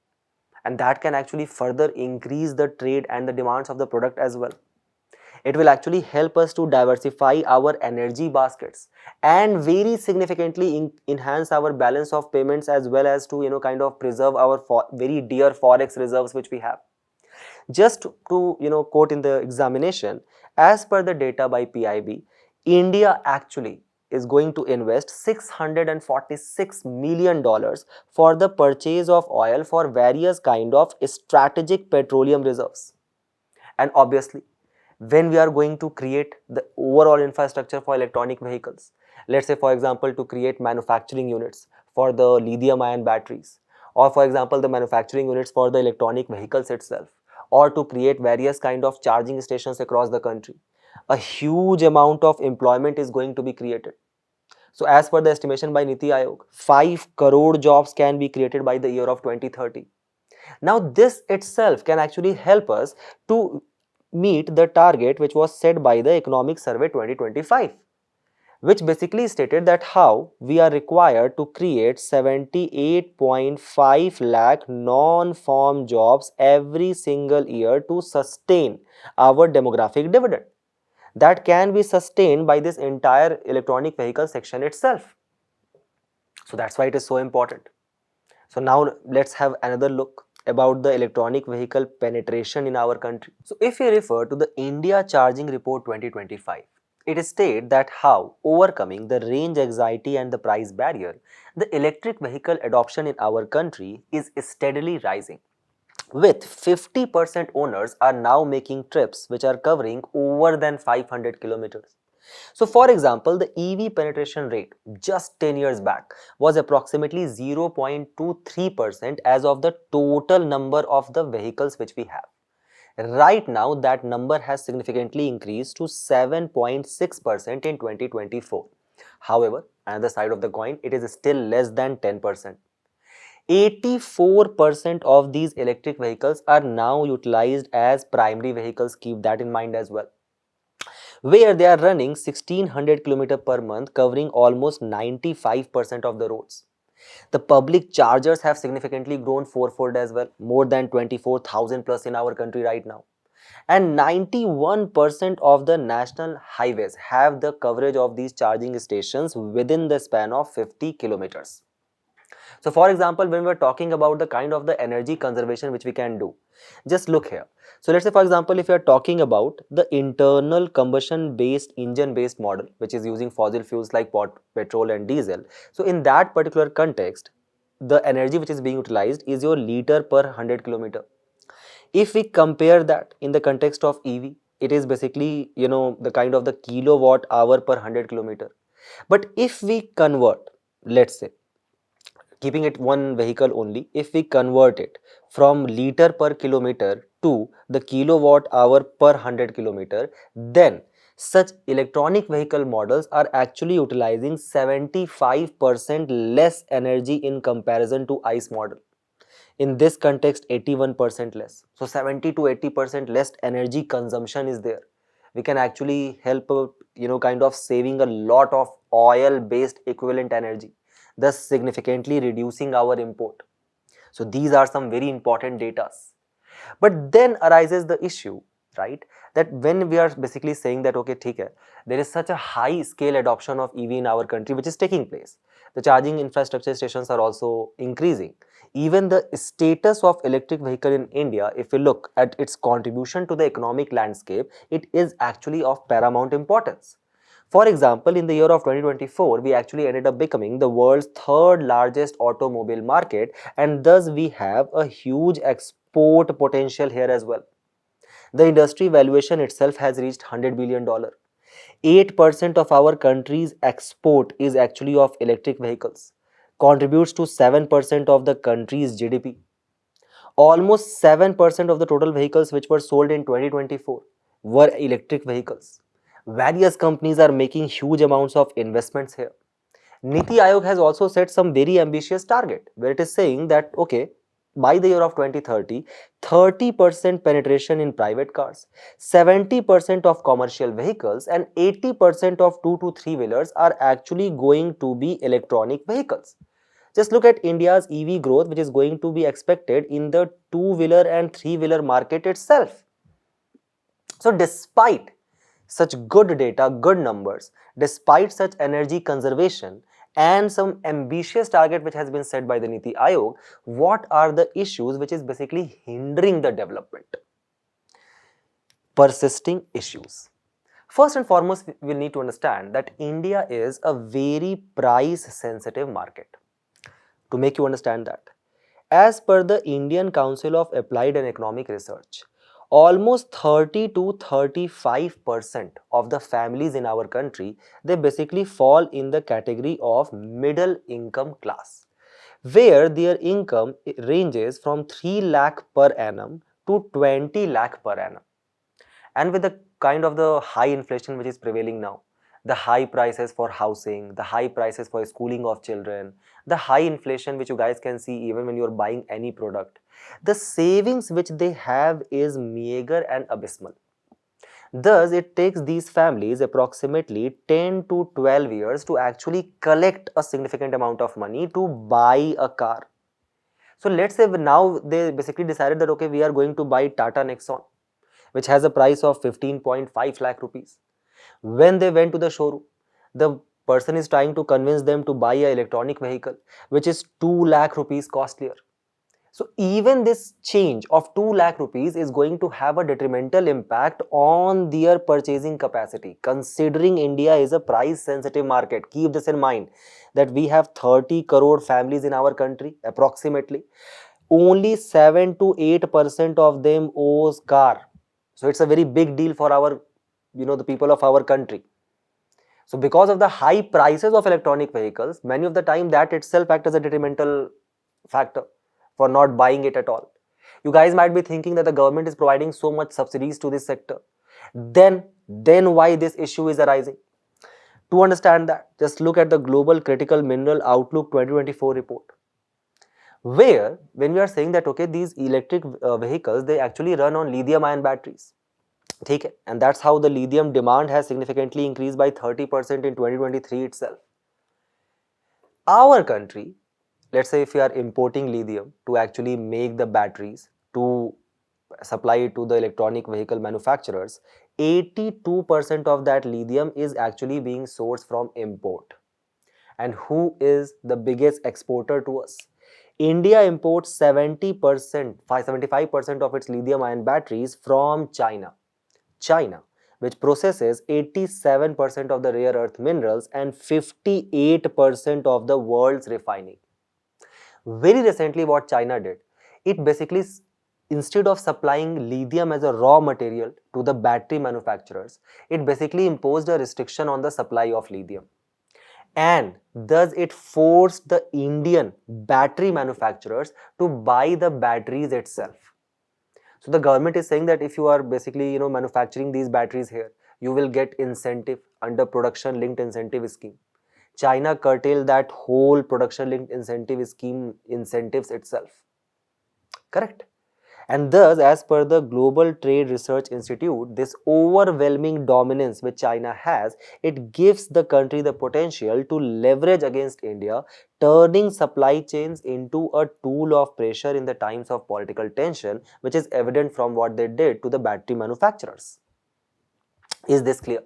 And that can actually further increase the trade and the demands of the product as well. It will actually help us to diversify our energy baskets and very significantly enhance our balance of payments, as well as to kind of preserve our very dear forex reserves which we have. Just to quote in the examination, as per the data by PIB, India actually is going to invest $646 million for the purchase of oil for various kind of strategic petroleum reserves. And obviously, when we are going to create the overall infrastructure for electronic vehicles, let's say for example to create manufacturing units for the lithium ion batteries, or for example the manufacturing units for the electronic vehicles itself, or to create various kind of charging stations across the country, a huge amount of employment is going to be created. So as per the estimation by Niti Aayog, 5 crore jobs can be created by the year of 2030. Now this itself can actually help us to meet the target which was set by the Economic Survey 2025, which basically stated that how we are required to create 78.5 lakh non-farm jobs every single year to sustain our demographic dividend that can be sustained by this entire electronic vehicle section itself. So that's why it is so important. So now let's have another look about the electronic vehicle penetration in our country. So if we refer to the India Charging Report 2025, it states that how overcoming the range anxiety and the price barrier, the electric vehicle adoption in our country is steadily rising, with 50% owners are now making trips which are covering over than 500 kilometers. So for example, the EV penetration rate just 10 years back was approximately 0.23% as of the total number of the vehicles which we have. Right now, that number has significantly increased to 7.6% in 2024. However, another side of the coin, it is still less than 10%. 84% of these electric vehicles are now utilized as primary vehicles. Keep that in mind as well, where they are running 1600 km per month, covering almost 95% of the roads. The public chargers have significantly grown fourfold as well, more than 24,000 plus in our country right now. And 91% of the national highways have the coverage of these charging stations within the span of 50 kilometers. So for example, when we're talking about the kind of the energy conservation which we can do, just look here. So let's say for example, if you're talking about the internal combustion based engine based model, which is using fossil fuels like petrol and diesel. So in that particular context, the energy which is being utilized is your liter per 100 kilometer. If we compare that in the context of EV, it is basically, the kind of the kilowatt hour per 100 kilometer. But if we convert, let's say, keeping it one vehicle only, if we convert it from liter per kilometer to the kilowatt hour per 100 kilometer, then such electronic vehicle models are actually utilizing 75% less energy in comparison to ICE model. In this context, 81% less. So 70 to 80% less energy consumption is there. We can actually help kind of saving a lot of oil based equivalent energy, thus significantly reducing our import. So these are some very important data. But then arises the issue, right, that when we are basically saying that okay, there is such a high scale adoption of EV in our country which is taking place. The charging infrastructure stations are also increasing. Even the status of electric vehicle in India, if we look at its contribution to the economic landscape, it is actually of paramount importance. For example, in the year of 2024, we actually ended up becoming the world's third largest automobile market, and thus we have a huge export potential here as well. The industry valuation itself has reached $100 billion. 8% of our country's export is actually of electric vehicles, contributes to 7% of the country's GDP. Almost 7% of the total vehicles which were sold in 2024 were electric vehicles. Various companies are making huge amounts of investments here. Niti Aayog has also set some very ambitious target where it is saying that, okay, by the year of 2030, 30% penetration in private cars, 70% of commercial vehicles and 80% of 2 to 3 wheelers are actually going to be electronic vehicles. Just look at India's EV growth, which is going to be expected in the 2-wheeler and 3-wheeler market itself. So despite such good data, good numbers, despite such energy conservation and some ambitious target which has been set by the Niti Aayog, what are the issues which is basically hindering the development? Persisting issues. First and foremost, we will need to understand that India is a very price sensitive market. To make you understand that, as per the Indian Council of Applied and Economic Research, almost 30 to 35% of the families in our country, they basically fall in the category of middle income class, where their income ranges from 3 lakh per annum to 20 lakh per annum. And with the kind of the high inflation which is prevailing now, the high prices for housing, the high prices for schooling of children, the high inflation which you guys can see even when you are buying any product, the savings which they have is meager and abysmal. Thus, it takes these families approximately 10 to 12 years to actually collect a significant amount of money to buy a car. So let's say now they basically decided that, okay, we are going to buy Tata Nexon, which has a price of 15.5 lakh rupees. When they went to the showroom, the person is trying to convince them to buy an electronic vehicle which is 2 lakh rupees costlier. So even this change of 2 lakh rupees is going to have a detrimental impact on their purchasing capacity. Considering India is a price sensitive market, keep this in mind that we have 30 crore families in our country approximately. Only 7 to 8% of them owns car. So it's a very big deal for our, the people of our country. So because of the high prices of electronic vehicles, many of the time that itself acts as a detrimental factor for not buying it at all. You guys might be thinking that the government is providing so much subsidies to this sector. Then why this issue is arising? To understand that, just look at the Global Critical Mineral Outlook 2024 report, where when we are saying that, okay, these electric vehicles, they actually run on lithium ion batteries. Okay, and that's how the lithium demand has significantly increased by 30% in 2023 itself. Our country, let's say if we are importing lithium to actually make the batteries to supply it to the electronic vehicle manufacturers, 82% of that lithium is actually being sourced from import. And who is the biggest exporter to us? India imports 70%, 75% of its lithium ion batteries from China. China, which processes 87% of the rare earth minerals and 58% of the world's refining. Very recently what China did, it basically, instead of supplying lithium as a raw material to the battery manufacturers, it basically imposed a restriction on the supply of lithium. And thus it forced the Indian battery manufacturers to buy the batteries itself. So the government is saying that if you are basically, manufacturing these batteries here, you will get incentive under production linked incentive scheme. China curtailed that whole production linked incentive scheme incentives itself. Correct. And thus, as per the Global Trade Research Institute, this overwhelming dominance which China has, it gives the country the potential to leverage against India, turning supply chains into a tool of pressure in the times of political tension, which is evident from what they did to the battery manufacturers. Is this clear?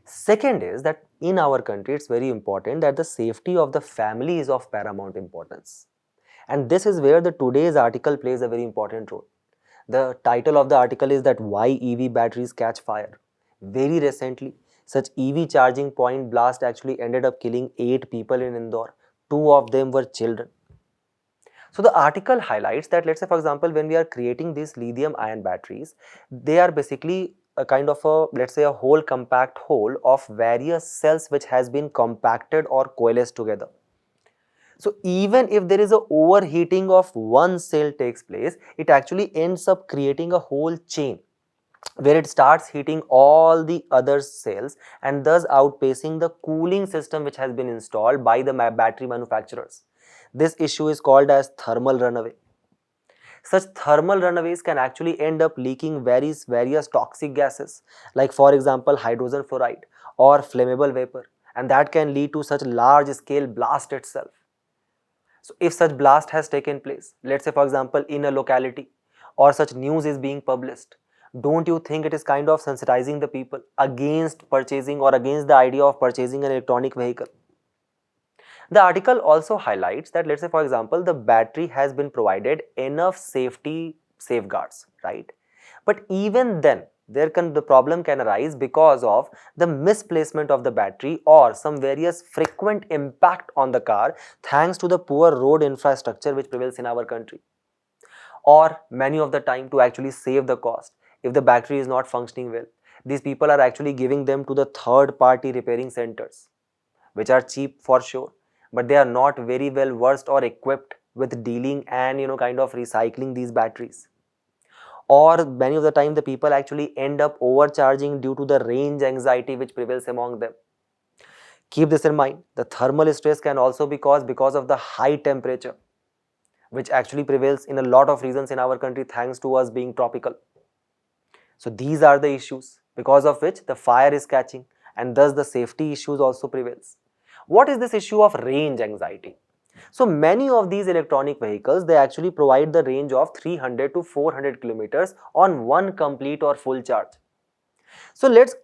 Second is that in our country, it's very important that the safety of the family is of paramount importance. And this is where the today's article plays a very important role. The title of the article is that why EV batteries catch fire. Very recently, Such EV charging point blast actually ended up killing 8 people in Indore. 2 of them were children. So the article highlights that, let's say for example, when we are creating these lithium ion batteries, they are basically a kind of a, let's say, a whole compact whole of various cells which has been compacted or coalesced together. So even if there is a overheating of one cell takes place, it actually ends up creating a whole chain where it starts heating all the other cells and thus outpacing the cooling system which has been installed by the battery manufacturers. This issue is called as thermal runaway. Such thermal runaways can actually end up leaking various toxic gases, like for example hydrogen fluoride or flammable vapor, and that can lead to such large scale blast itself. So if such blast has taken place, let's say for example in a locality, or such news is being published, don't you think it is kind of sensitizing the people against purchasing or against the idea of purchasing an electronic vehicle? The article also highlights that, let's say for example, the battery has been provided enough safety safeguards, right? But even then, the problem can arise because of the misplacement of the battery or some various frequent impact on the car thanks to the poor road infrastructure which prevails in our country. Or many of the time, to actually save the cost, if the battery is not functioning well, these people are actually giving them to the third party repairing centers, which are cheap for sure, but they are not very well versed or equipped with dealing and kind of recycling these batteries. Or many of the time the people actually end up overcharging due to the range anxiety which prevails among them. Keep this in mind. The thermal stress can also be caused because of the high temperature which actually prevails in a lot of regions in our country thanks to us being tropical. So these are the issues because of which the fire is catching, and thus the safety issues also prevails. What is this issue of range anxiety? So many of these electronic vehicles, they actually provide the range of 300 to 400 kilometers on one complete or full charge. So let's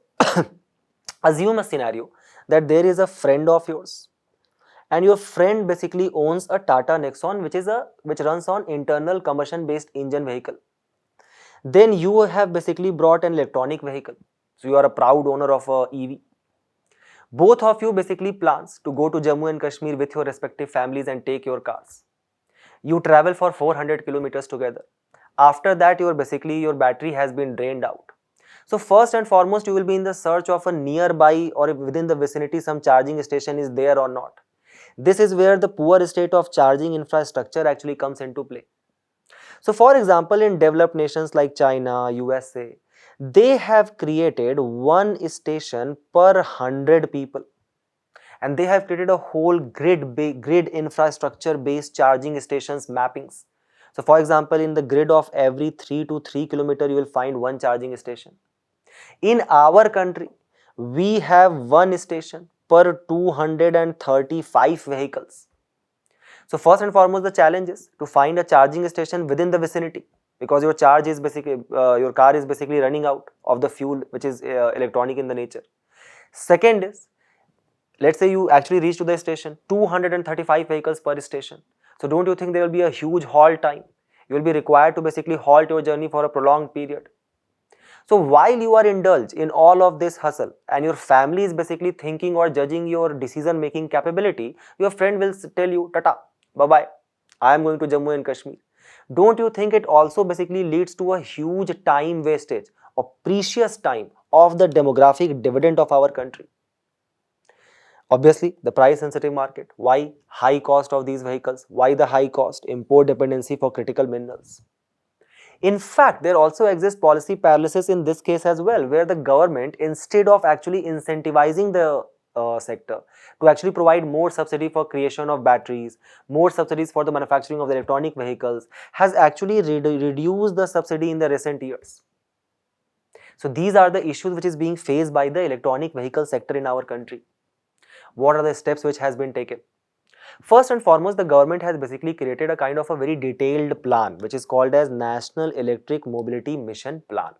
assume a scenario that there is a friend of yours, and your friend basically owns a Tata Nexon which runs on internal combustion based engine vehicle. Then you have basically brought an electronic vehicle. So you are a proud owner of a EV. Both of you basically plans to go to Jammu and Kashmir with your respective families and take your cars. You travel for 400 kilometers together. After that, your battery has been drained out. So first and foremost, you will be in the search of a nearby or within the vicinity some charging station is there or not. This is where the poor state of charging infrastructure actually comes into play. So for example, in developed nations like China, USA, they have created one station per 100 people, and they have created a whole grid infrastructure based charging stations mappings. So for example, in the grid of every 3 to 3 kilometer, you will find one charging station. In our country, we have one station per 235 vehicles. So first and foremost, the challenge is to find a charging station within the vicinity, because your car is basically running out of the fuel which is electronic in the nature. Second is, let's say you actually reach to the station, 235 vehicles per station. So don't you think there will be a huge halt time? You will be required to basically halt your journey for a prolonged period. So while you are indulged in all of this hustle and your family is basically thinking or judging your decision making capability, your friend will tell you, Tata, bye-bye, I am going to Jammu and Kashmir. Don't you think it also basically leads to a huge time wastage or precious time of the demographic dividend of our country? Obviously, the price sensitive market. Why? High cost of these vehicles. Why the high cost? Import dependency for critical minerals. In fact, there also exists policy paralysis in this case as well, where the government, instead of actually incentivizing the sector to actually provide more subsidy for creation of batteries, more subsidies for the manufacturing of the electronic vehicles, has actually reduced the subsidy in the recent years. So these are the issues which is being faced by the electronic vehicle sector in our country. What are the steps which has been taken? First and foremost, the government has basically created a kind of a very detailed plan which is called as National Electric Mobility Mission Plan,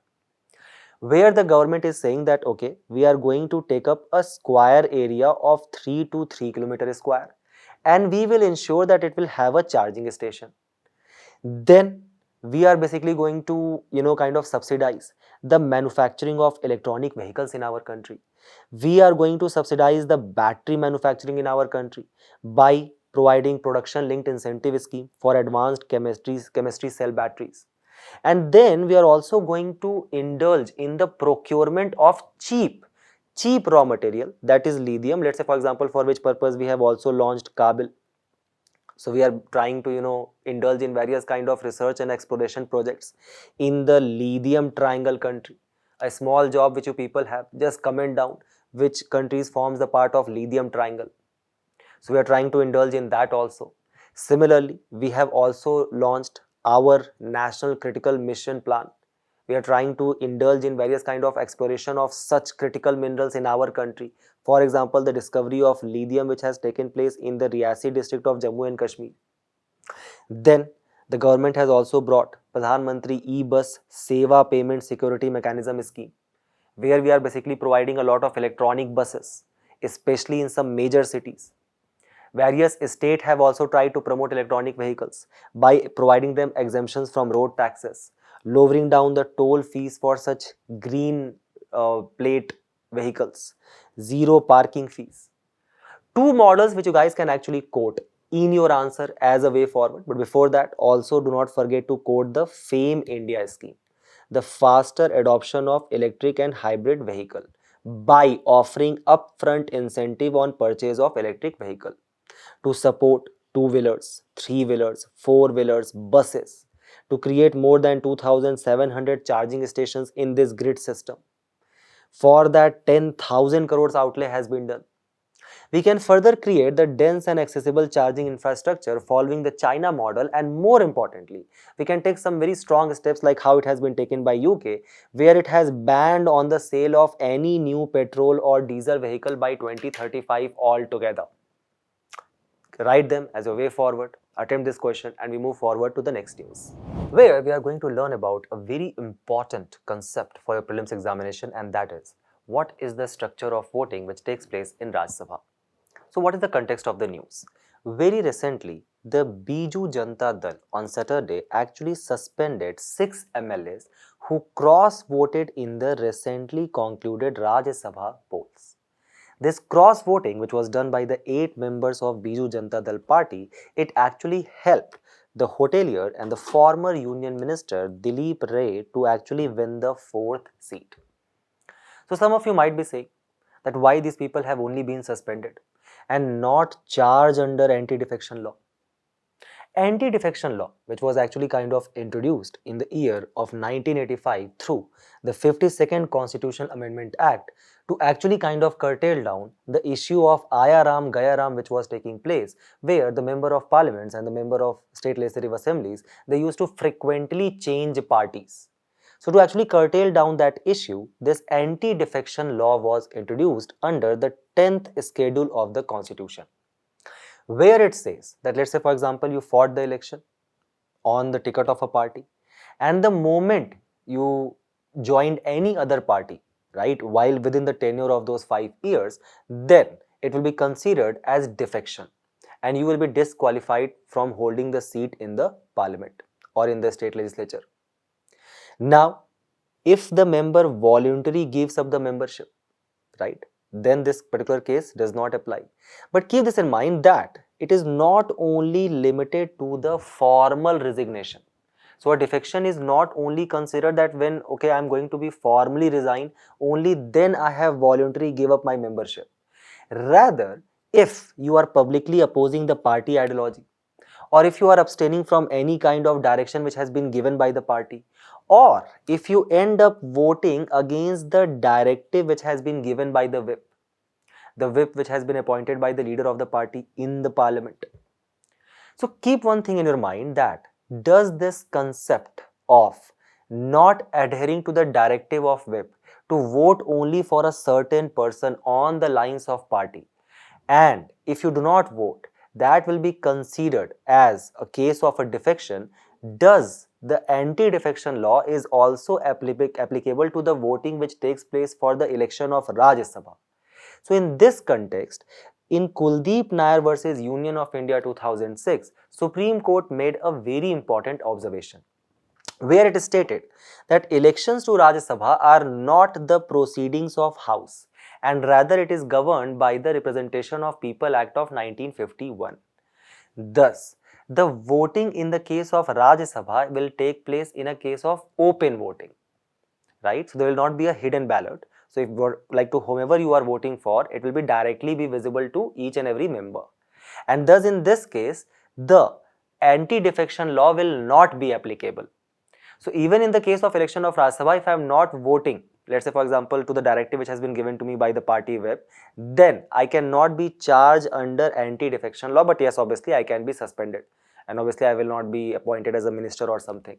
where the government is saying that, okay, we are going to take up a square area of 3 to 3 kilometer square, and we will ensure that it will have a charging station. Then we are basically going to kind of subsidize the manufacturing of electronic vehicles in our country. We are going to subsidize the battery manufacturing in our country by providing production linked incentive scheme for advanced chemistry cell batteries. And then we are also going to indulge in the procurement of cheap raw material, that is lithium. Let's say, for example, for which purpose we have also launched Kabil. So we are trying to indulge in various kind of research and exploration projects in the lithium triangle country. A small job which you people have, just comment down which countries forms the part of lithium triangle. So we are trying to indulge in that also. Similarly, we have also launched our national critical mission plan. We are trying to indulge in various kind of exploration of such critical minerals in our country. For example, the discovery of lithium which has taken place in the Riyasi district of Jammu and Kashmir. Then the government has also brought Pradhan Mantri E-Bus Seva Payment Security Mechanism scheme, where we are basically providing a lot of electronic buses, especially in some major cities. Various states have also tried to promote electronic vehicles by providing them exemptions from road taxes, lowering down the toll fees for such green plate vehicles, zero parking fees. Two models which you guys can actually quote in your answer as a way forward. But before that, also do not forget to quote the FAME India scheme, the faster adoption of electric and hybrid vehicle by offering upfront incentive on purchase of electric vehicle to support two-wheelers, three-wheelers, four-wheelers, buses, to create more than 2,700 charging stations in this grid system. For that, 10,000 crores outlay has been done. We can further create the dense and accessible charging infrastructure following the China model, and more importantly, we can take some very strong steps like how it has been taken by UK, where it has banned on the sale of any new petrol or diesel vehicle by 2035 altogether. Write them as a way forward, attempt this question, and we move forward to the next news, where we are going to learn about a very important concept for your prelims examination, and that is, what is the structure of voting which takes place in Rajya Sabha? So what is the context of the news? Very recently, the Biju Janata Dal on Saturday actually suspended 6 MLAs who cross-voted in the recently concluded Rajya Sabha polls. This cross-voting, which was done by the 8 members of Biju Janata Dal party, it actually helped the hotelier and the former union minister Dilip Ray to actually win the 4th seat. So some of you might be saying that why these people have only been suspended and not charged under anti-defection law. Anti-defection law, which was actually kind of introduced in the year of 1985 through the 52nd Constitutional Amendment Act, to actually kind of curtail down the issue of Aya Ram Gaya Ram which was taking place, where the member of parliaments and the member of state legislative assemblies, they used to frequently change parties. So to actually curtail down that issue, this anti-defection law was introduced under the 10th schedule of the Constitution, where it says that, let's say for example, you fought the election on the ticket of a party, and the moment you joined any other party, right, while within the tenure of those 5 years, then it will be considered as defection and you will be disqualified from holding the seat in the parliament or in the state legislature. Now, if the member voluntarily gives up the membership, right, then this particular case does not apply. But keep this in mind that it is not only limited to the formal resignation. So a defection is not only considered that when, okay, I am going to be formally resign, only then I have voluntarily give up my membership. Rather, if you are publicly opposing the party ideology, or if you are abstaining from any kind of direction which has been given by the party, or if you end up voting against the directive which has been given by the whip which has been appointed by the leader of the party in the parliament. So keep one thing in your mind, that does this concept of not adhering to the directive of whip to vote only for a certain person on the lines of party, and if you do not vote, that will be considered as a case of a defection, does the anti-defection law is also applicable to the voting which takes place for the election of Rajya Sabha. So in this context, in Kuldeep Nair versus Union of India 2006, Supreme Court made a very important observation, where it is stated that elections to Rajya Sabha are not the proceedings of House and rather it is governed by the Representation of People Act of 1951. Thus, the voting in the case of Rajya Sabha will take place in a case of open voting, right? So there will not be a hidden ballot. So if like to whomever you are voting for, it will be directly be visible to each and every member. And thus in this case, the anti-defection law will not be applicable. So even in the case of election of Rajya Sabha, if I am not voting, let's say for example to the directive which has been given to me by the party whip, then I cannot be charged under anti-defection law, but yes, obviously I can be suspended, and obviously I will not be appointed as a minister or something.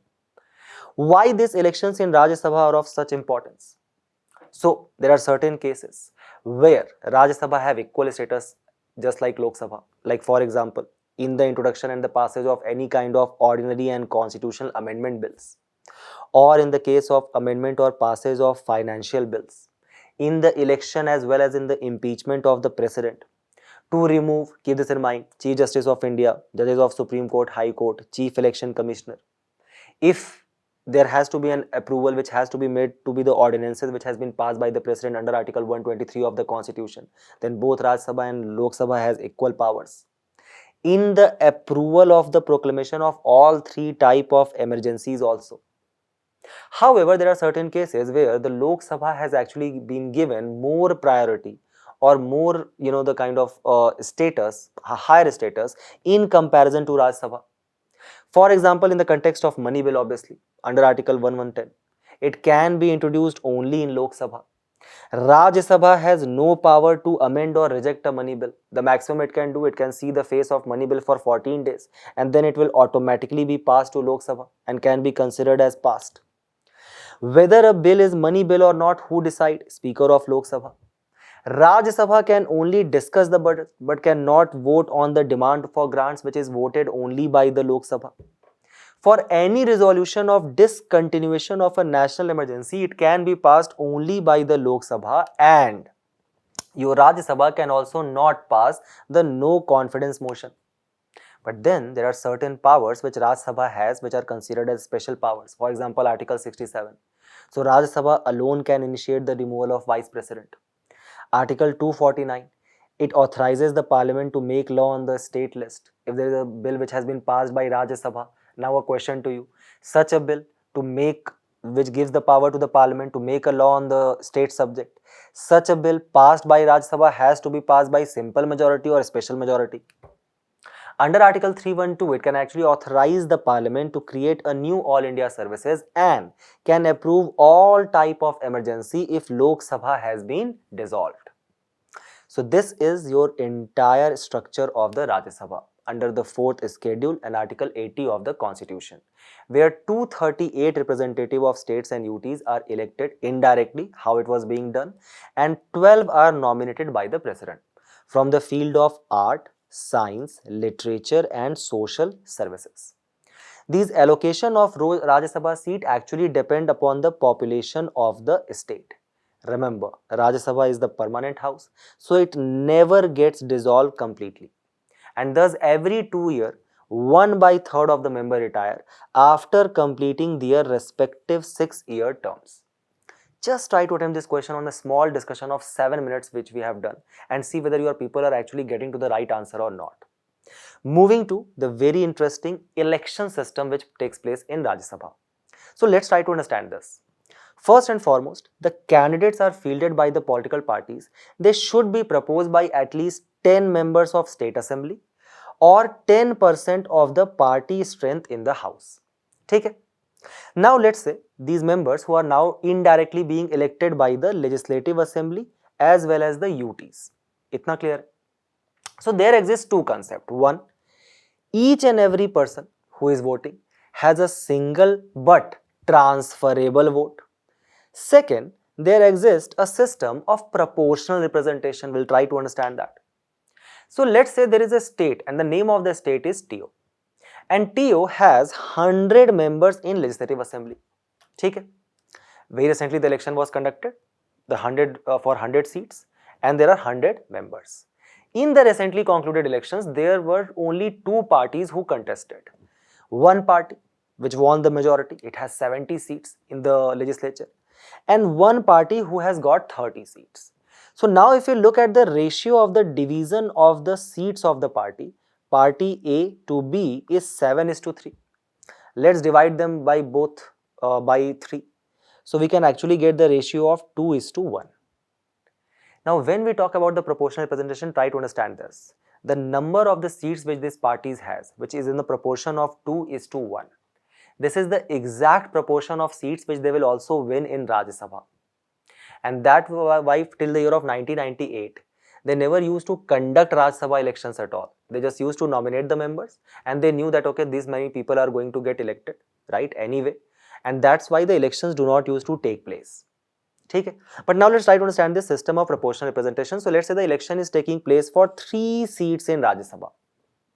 Why these elections in Rajya Sabha are of such importance? So there are certain cases where Rajya Sabha have equal status just like Lok Sabha. Like for example, in the introduction and the passage of any kind of ordinary and constitutional amendment bills, or in the case of amendment or passage of financial bills, in the election as well as in the impeachment of the president, to remove, keep this in mind, Chief Justice of India, judges of Supreme Court, High Court, Chief Election Commissioner. If there has to be an approval which has to be made to be the ordinances which has been passed by the president under Article 123 of the Constitution, then both Rajya Sabha and Lok Sabha has equal powers. In the approval of the proclamation of all three type of emergencies also. However, there are certain cases where the Lok Sabha has actually been given more priority or more, the kind of status, a higher status in comparison to Rajya Sabha. For example, in the context of money bill, obviously, under Article 1110, it can be introduced only in Lok Sabha. Rajya Sabha has no power to amend or reject a money bill. The maximum it can do, it can see the face of money bill for 14 days and then it will automatically be passed to Lok Sabha and can be considered as passed. Whether a bill is money bill or not, who decide? Speaker of Lok Sabha. Rajya Sabha can only discuss the budget but cannot vote on the demand for grants which is voted only by the Lok Sabha. For any resolution of discontinuation of a national emergency, it can be passed only by the Lok Sabha, and your Rajya Sabha can also not pass the no confidence motion. But then there are certain powers which Rajya Sabha has which are considered as special powers. For example, Article 67. So Rajya Sabha alone can initiate the removal of Vice President. Article 249. It authorizes the Parliament to make law on the state list. If there is a bill which has been passed by Rajya Sabha, now a question to you. Such a bill to make, which gives the power to the Parliament to make a law on the state subject, such a bill passed by Rajya Sabha has to be passed by simple majority or special majority. Under Article 312, it can actually authorize the Parliament to create a new All India Services and can approve all type of emergency if Lok Sabha has been dissolved. So this is your entire structure of the Rajya Sabha under the 4th schedule and Article 80 of the Constitution, where 238 representatives of states and UTs are elected indirectly, how it was being done, and 12 are nominated by the President from the field of art, science, literature and social services. These allocation of Rajya Sabha seat actually depend upon the population of the state. Remember, Rajya Sabha is the permanent house, so it never gets dissolved completely. And thus every 2 years, 1/3 of the member retire after completing their respective 6-year terms. Just try to attempt this question on a small discussion of 7 minutes which we have done and see whether your people are actually getting to the right answer or not. Moving to the very interesting election system which takes place in Rajya Sabha. So let's try to understand this. First and foremost, the candidates are fielded by the political parties. They should be proposed by at least 10 members of State Assembly or 10% of the party strength in the House. Okay? Now let's say these members who are now indirectly being elected by the Legislative Assembly as well as the UTs. Itna clear? So there exists two concepts. One, each and every person who is voting has a single but transferable vote. Second, there exists a system of proportional representation. We'll try to understand that. So let's say there is a state and the name of the state is TO. And TO has 100 members in Legislative Assembly. Okay? Very recently the election was conducted, the 100 for 100 seats, and there are 100 members. In the recently concluded elections, there were only two parties who contested. One party which won the majority, it has 70 seats in the legislature, and one party who has got 30 seats. So now if you look at the ratio of the division of the seats of the party A to B is 7:3. Let's divide them by both by 3. So we can actually get the ratio of 2:1. Now when we talk about the proportional representation, try to understand this. The number of the seats which this party has, which is in the proportion of 2:1. This is the exact proportion of seats which they will also win in Rajya Sabha. And that why till the year of 1998, they never used to conduct Rajya Sabha elections at all. They just used to nominate the members, and they knew that okay, these many people are going to get elected, right, anyway. And that's why the elections do not used to take place. Okay. But now let's try to understand this system of proportional representation. So let's say the election is taking place for 3 seats in Rajya Sabha.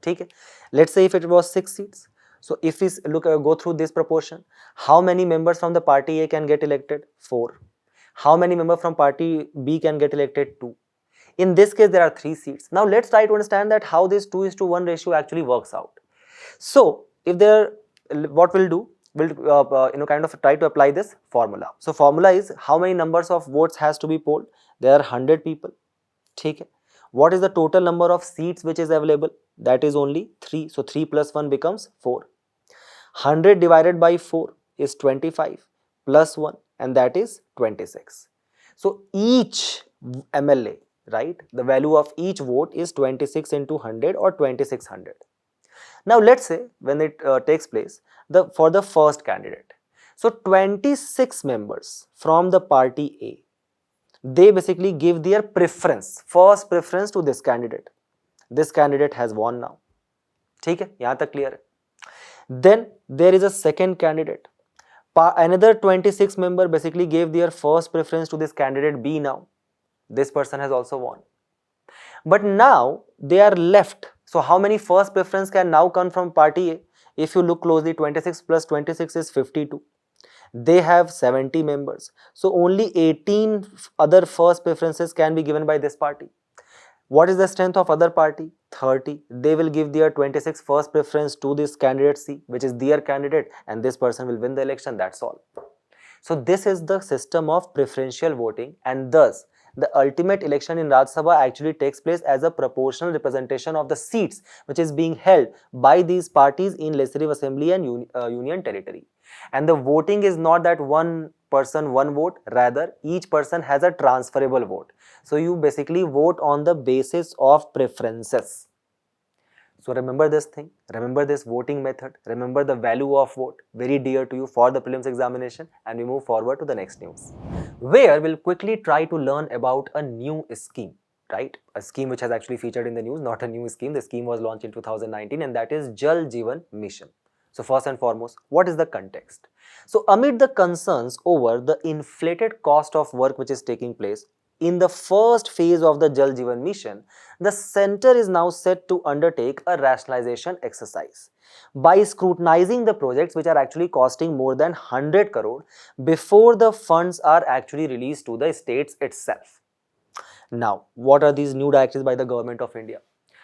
Okay. Let's say if it was 6 seats. So if we go through this proportion, how many members from the party A can get elected? 4. How many members from party B can get elected? 2. In this case, there are 3 seats. Now let's try to understand that how this 2:1 ratio actually works out. So if there, what we'll do, we'll kind of try to apply this formula. So formula is how many numbers of votes has to be polled. There are 100 people. Okay. What is the total number of seats which is available? That is only 3. So 3 plus 1 becomes 4. 100 divided by 4 is 25 plus 1, and that is 26. So each MLA, right, the value of each vote is 26 into 100 or 2600. Now let's say when it takes place for the first candidate. So 26 members from the party A, they basically give their preference, first preference to this candidate. This candidate has won now. ठीक है, यहाँ तक clear है. Then there is a second candidate. Another 26 member basically gave their first preference to this candidate B now. This person has also won. But now they are left. So how many first preference can now come from party A? If you look closely, 26 plus 26 is 52. They have 70 members. So only 18 other first preferences can be given by this party. What is the strength of other party? 30. They will give their 26 first preference to this candidate C, which is their candidate, and this person will win the election. That's all. So this is the system of preferential voting, and thus the ultimate election in Rajya Sabha actually takes place as a proportional representation of the seats which is being held by these parties in Legislative Assembly and Union Territory. And the voting is not that one person, one vote, rather each person has a transferable vote. So you basically vote on the basis of preferences. So remember this thing, remember this voting method, remember the value of vote, very dear to you for the prelims examination, and we move forward to the next news, where we'll quickly try to learn about a new scheme, right? A scheme which has actually featured in the news, not a new scheme. The scheme was launched in 2019, and that is Jal Jeevan Mission. So first and foremost, what is the context? So amid the concerns over the inflated cost of work which is taking place, in the first phase of the Jal Jeevan Mission, the center is now set to undertake a rationalization exercise by scrutinizing the projects which are actually costing more than 100 crore before the funds are actually released to the states itself. Now, what are these new directives by the government of India?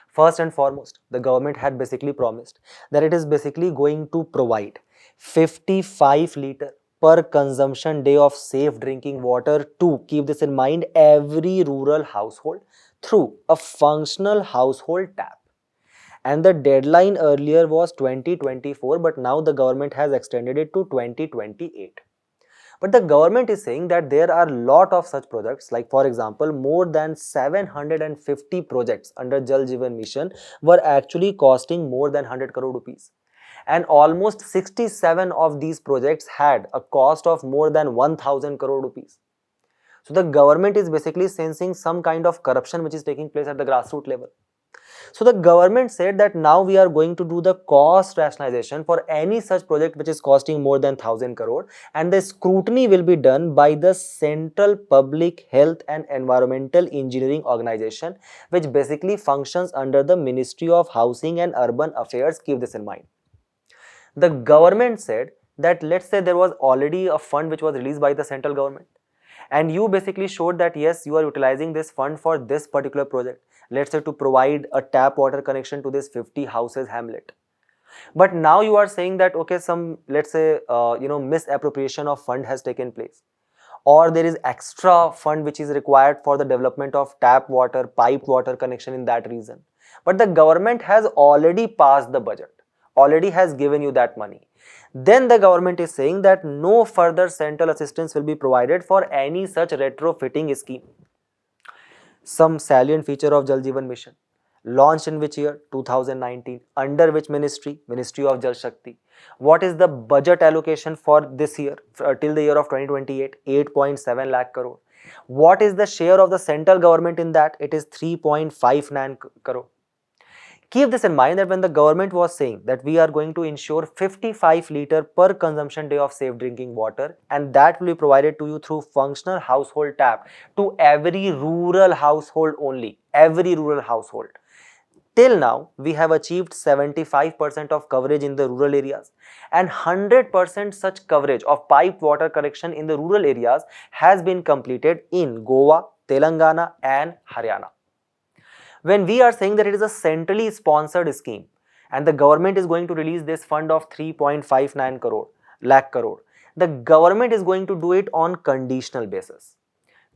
First and foremost, the government had basically promised that it is basically going to provide 55 liter per consumption day of safe drinking water to, keep this in mind, every rural household through a functional household tap. And the deadline earlier was 2024, but now the government has extended it to 2028. But the government is saying that there are a lot of such projects, like for example, more than 750 projects under Jal Jeevan Mission were actually costing more than 100 crore rupees. And almost 67 of these projects had a cost of more than 1000 crore rupees. So the government is basically sensing some kind of corruption which is taking place at the grassroots level. So the government said that now we are going to do the cost rationalization for any such project which is costing more than 1000 crore, and the scrutiny will be done by the Central Public Health and Environmental Engineering Organization, which basically functions under the Ministry of Housing and Urban Affairs. Keep this in mind. The government said that let's say there was already a fund which was released by the central government, and you basically showed that yes, you are utilizing this fund for this particular project, let's say to provide a tap water connection to this 50 houses hamlet. But now you are saying that okay, some, let's say misappropriation of fund has taken place, or there is extra fund which is required for the development of tap water, piped water connection in that region. But the government has already passed the budget, already has given you that money. Then the government is saying that no further central assistance will be provided for any such retrofitting scheme. Some salient feature of Jal Jeevan Mission. Launched in which year? 2019. Under which ministry? Ministry of Jal Shakti. What is the budget allocation for this year till the year of 2028? 8.7 lakh crore. What is the share of the central government in that? It is 3.59 crore. Keep this in mind that when the government was saying that we are going to ensure 55 litre per consumption day of safe drinking water, and that will be provided to you through functional household tap to every rural household only, every rural household. Till now, we have achieved 75% of coverage in the rural areas, and 100% such coverage of piped water connection in the rural areas has been completed in Goa, Telangana and Haryana. When we are saying that it is a centrally sponsored scheme and the government is going to release this fund of 3.59 lakh crore, the government is going to do it on conditional basis.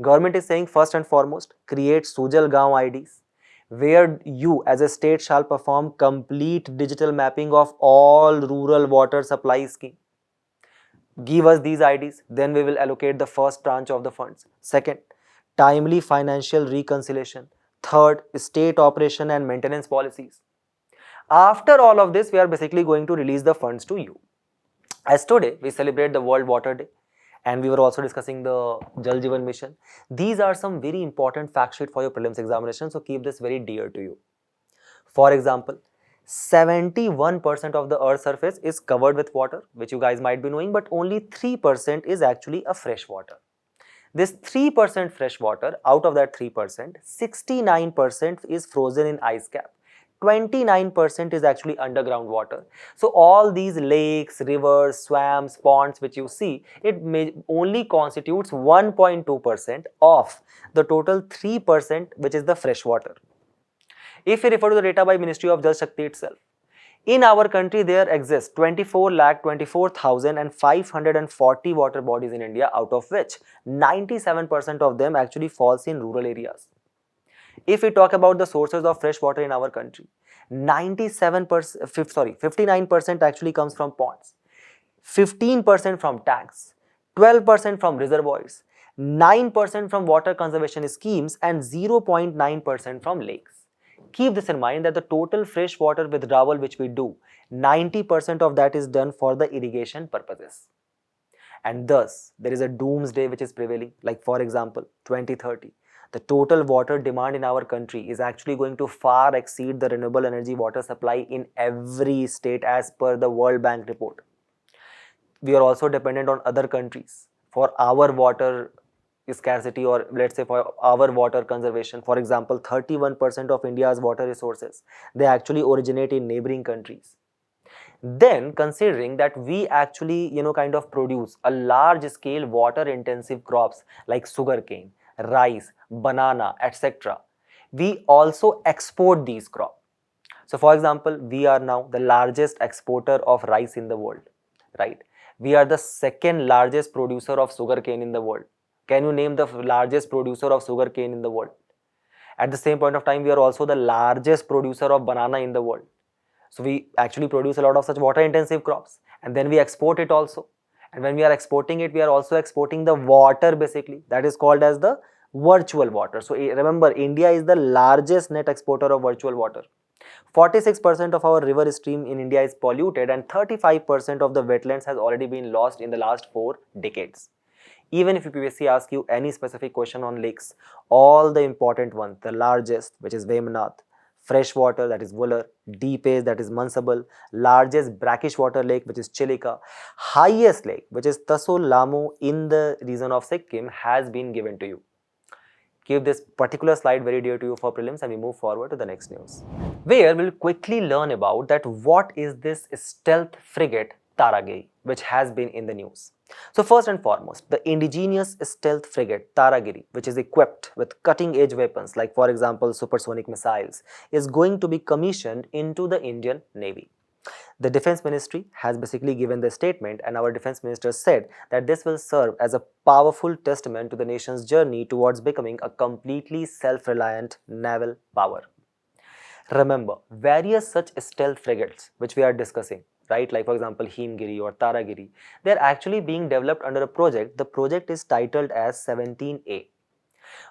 Government is saying first and foremost, create Sujal Gaon IDs, where you as a state shall perform complete digital mapping of all rural water supply scheme. Give us these IDs, then we will allocate the first tranche of the funds. Second, timely financial reconciliation. Third, state operation and maintenance policies. After all of this, we are basically going to release the funds to you. As today, we celebrate the World Water Day, and we were also discussing the Jal Jeevan Mission. These are some very important fact sheet for your prelims examination, so keep this very dear to you. For example, 71% of the earth's surface is covered with water, which you guys might be knowing, but only 3% is actually a fresh water. This 3% fresh water, out of that 3%, 69% is frozen in ice cap. 29% is actually underground water. So all these lakes, rivers, swamps, ponds which you see, it only constitutes 1.2% of the total 3% which is the fresh water. If we refer to the data by Ministry of Jal Shakti itself, in our country, there exists 24,24,540 water bodies in India, out of which 97% of them actually falls in rural areas. If we talk about the sources of fresh water in our country, 59% actually comes from ponds, 15% from tanks, 12% from reservoirs, 9% from water conservation schemes, and 0.9% from lakes. Keep this in mind that the total fresh water withdrawal which we do, 90% of that is done for the irrigation purposes. And thus, there is a doomsday which is prevailing, like for example, 2030. The total water demand in our country is actually going to far exceed the renewable energy water supply in every state as per the World Bank report. We are also dependent on other countries for our water scarcity, or let's say for our water conservation. For example, 31% of India's water resources, they actually originate in neighboring countries. Then considering that we actually kind of produce a large scale water intensive crops like sugarcane, rice, banana, etc., we also export these crops. So for example, we are now the largest exporter of rice in the world, right? We are the second largest producer of sugarcane in the world. Can you name the largest producer of sugarcane in the world? At the same point of time, we are also the largest producer of banana in the world. So we actually produce a lot of such water intensive crops, and then we export it also. And when we are exporting it, we are also exporting the water basically. That is called as the virtual water. So remember, India is the largest net exporter of virtual water. 46% of our river stream in India is polluted, and 35% of the wetlands has already been lost in the last 4 decades. Even if UPSC asks you any specific question on lakes, all the important ones, the largest, which is Vemnath, freshwater, that is Vular, deepest, that is Mansabal, largest brackish water lake, which is Chilika, highest lake, which is Tasol Lamu in the region of Sikkim, has been given to you. Keep this particular slide very dear to you for prelims, and we move forward to the next news, where we'll quickly learn about that what is this stealth frigate Taragiri, which has been in the news. So first and foremost, the indigenous stealth frigate Taragiri, which is equipped with cutting-edge weapons like for example supersonic missiles, is going to be commissioned into the Indian Navy. The Defense Ministry has basically given the statement, and our Defense Minister said that this will serve as a powerful testament to the nation's journey towards becoming a completely self-reliant naval power. Remember, various such stealth frigates which we are discussing, right, like for example Nilgiri or Taragiri, they are actually being developed under a project. The project is titled as 17A,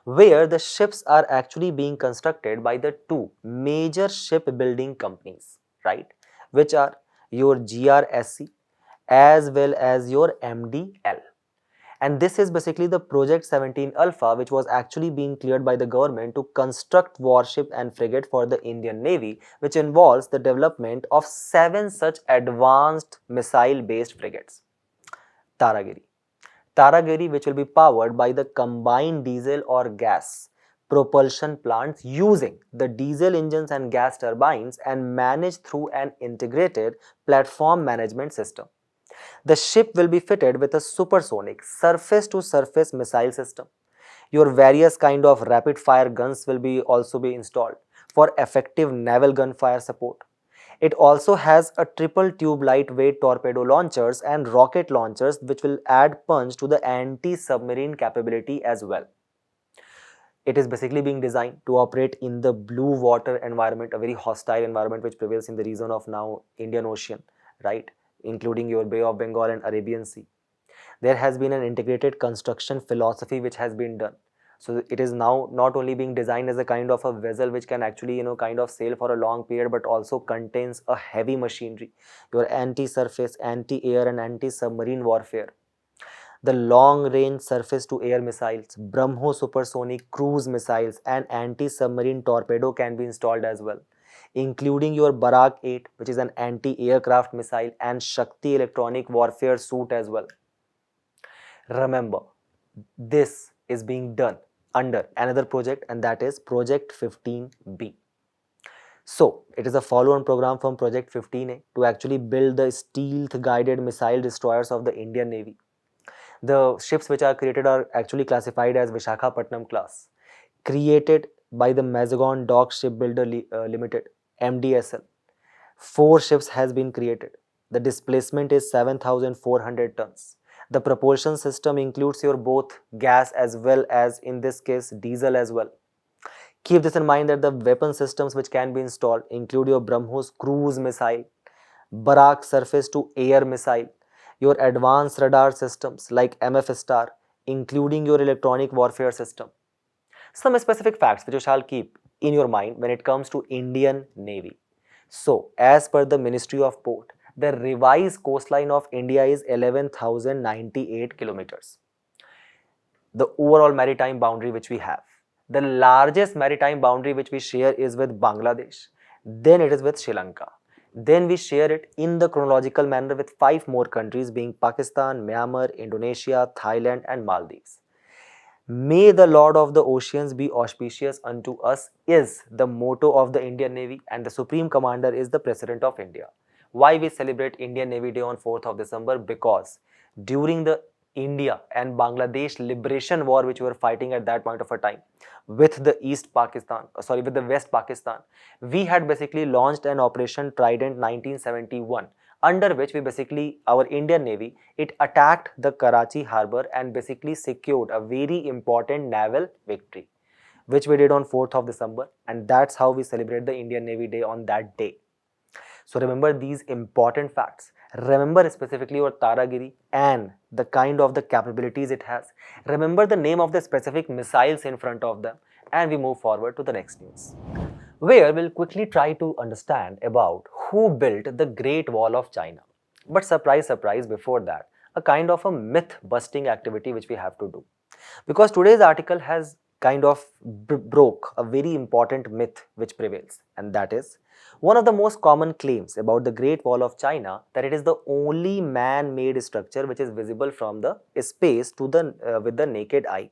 where the ships are actually being constructed by the two major shipbuilding companies, right, which are your GRSC as well as your MDL. And this is basically the Project 17 Alpha, which was actually being cleared by the government to construct warship and frigate for the Indian Navy, which involves the development of 7 such advanced missile-based frigates. Taragiri. Taragiri, which will be powered by the combined diesel or gas propulsion plants using the diesel engines and gas turbines and managed through an integrated platform management system. The ship will be fitted with a supersonic surface-to-surface missile system. Your various kind of rapid-fire guns will be also be installed for effective naval gunfire support. It also has a triple tube lightweight torpedo launchers and rocket launchers which will add punch to the anti-submarine capability as well. It is basically being designed to operate in the blue water environment, a very hostile environment which prevails in the region of now Indian Ocean, right, including your Bay of Bengal and Arabian Sea. There has been an integrated construction philosophy which has been done. So it is now not only being designed as a kind of a vessel which can actually, kind of sail for a long period, but also contains a heavy machinery, your anti-surface, anti-air and anti-submarine warfare. The long-range surface-to-air missiles, BrahMos supersonic cruise missiles and anti-submarine torpedo can be installed as well, including your Barak 8, which is an anti-aircraft missile, and Shakti electronic warfare suit as well. Remember, this is being done under another project, and that is Project 15B. So, it is a follow-on program from Project 15A to actually build the stealth-guided missile destroyers of the Indian Navy. The ships which are created are actually classified as Vishakhapatnam class, created by the Mazagon Dock Shipbuilder Limited, MDSL. 4 ships has been created. The displacement is 7,400 tons. The propulsion system includes your both gas as well as, in this case, diesel as well. Keep this in mind that the weapon systems which can be installed include your BrahMos cruise missile, Barak surface to air missile, your advanced radar systems like MF Star, including your electronic warfare system. Some specific facts which you shall keep in your mind when it comes to Indian Navy. So, as per the Ministry of Port, the revised coastline of India is 11,098 kilometers. The overall maritime boundary which we have. The largest maritime boundary which we share is with Bangladesh. Then it is with Sri Lanka. Then we share it in the chronological manner with 5 more countries being Pakistan, Myanmar, Indonesia, Thailand and Maldives. May the Lord of the Oceans be auspicious unto us is the motto of the Indian Navy, and the Supreme Commander is the President of India. Why we celebrate Indian Navy Day on 4th of December? Because during the India and Bangladesh liberation war which we were fighting at that point of a time with the with the West Pakistan, we had basically launched an Operation Trident 1971, under which we basically, our Indian Navy, it attacked the Karachi harbour and basically secured a very important naval victory, which we did on 4th of December, and that's how we celebrate the Indian Navy Day on that day. So remember these important facts. Remember specifically your Taragiri and the kind of the capabilities it has. Remember the name of the specific missiles in front of them, and we move forward to the next news, where we'll quickly try to understand about who built the Great Wall of China. But surprise, surprise, before that, a kind of a myth busting activity which we have to do. Because today's article has kind of broke a very important myth which prevails, and that is one of the most common claims about the Great Wall of China, that it is the only man-made structure which is visible from the space to the with the naked eye.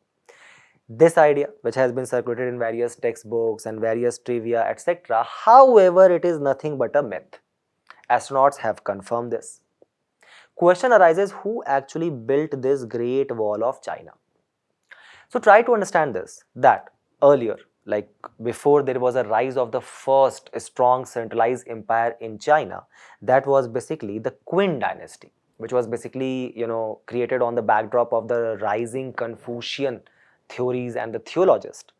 This idea, which has been circulated in various textbooks and various trivia, etc., however, it is nothing but a myth. Astronauts have confirmed this. Question arises, who actually built this Great Wall of China? So try to understand this, that earlier like before there was a rise of the first strong centralized empire in China, that was basically the Qin dynasty, which was basically, created on the backdrop of the rising Confucian theories and the theologists.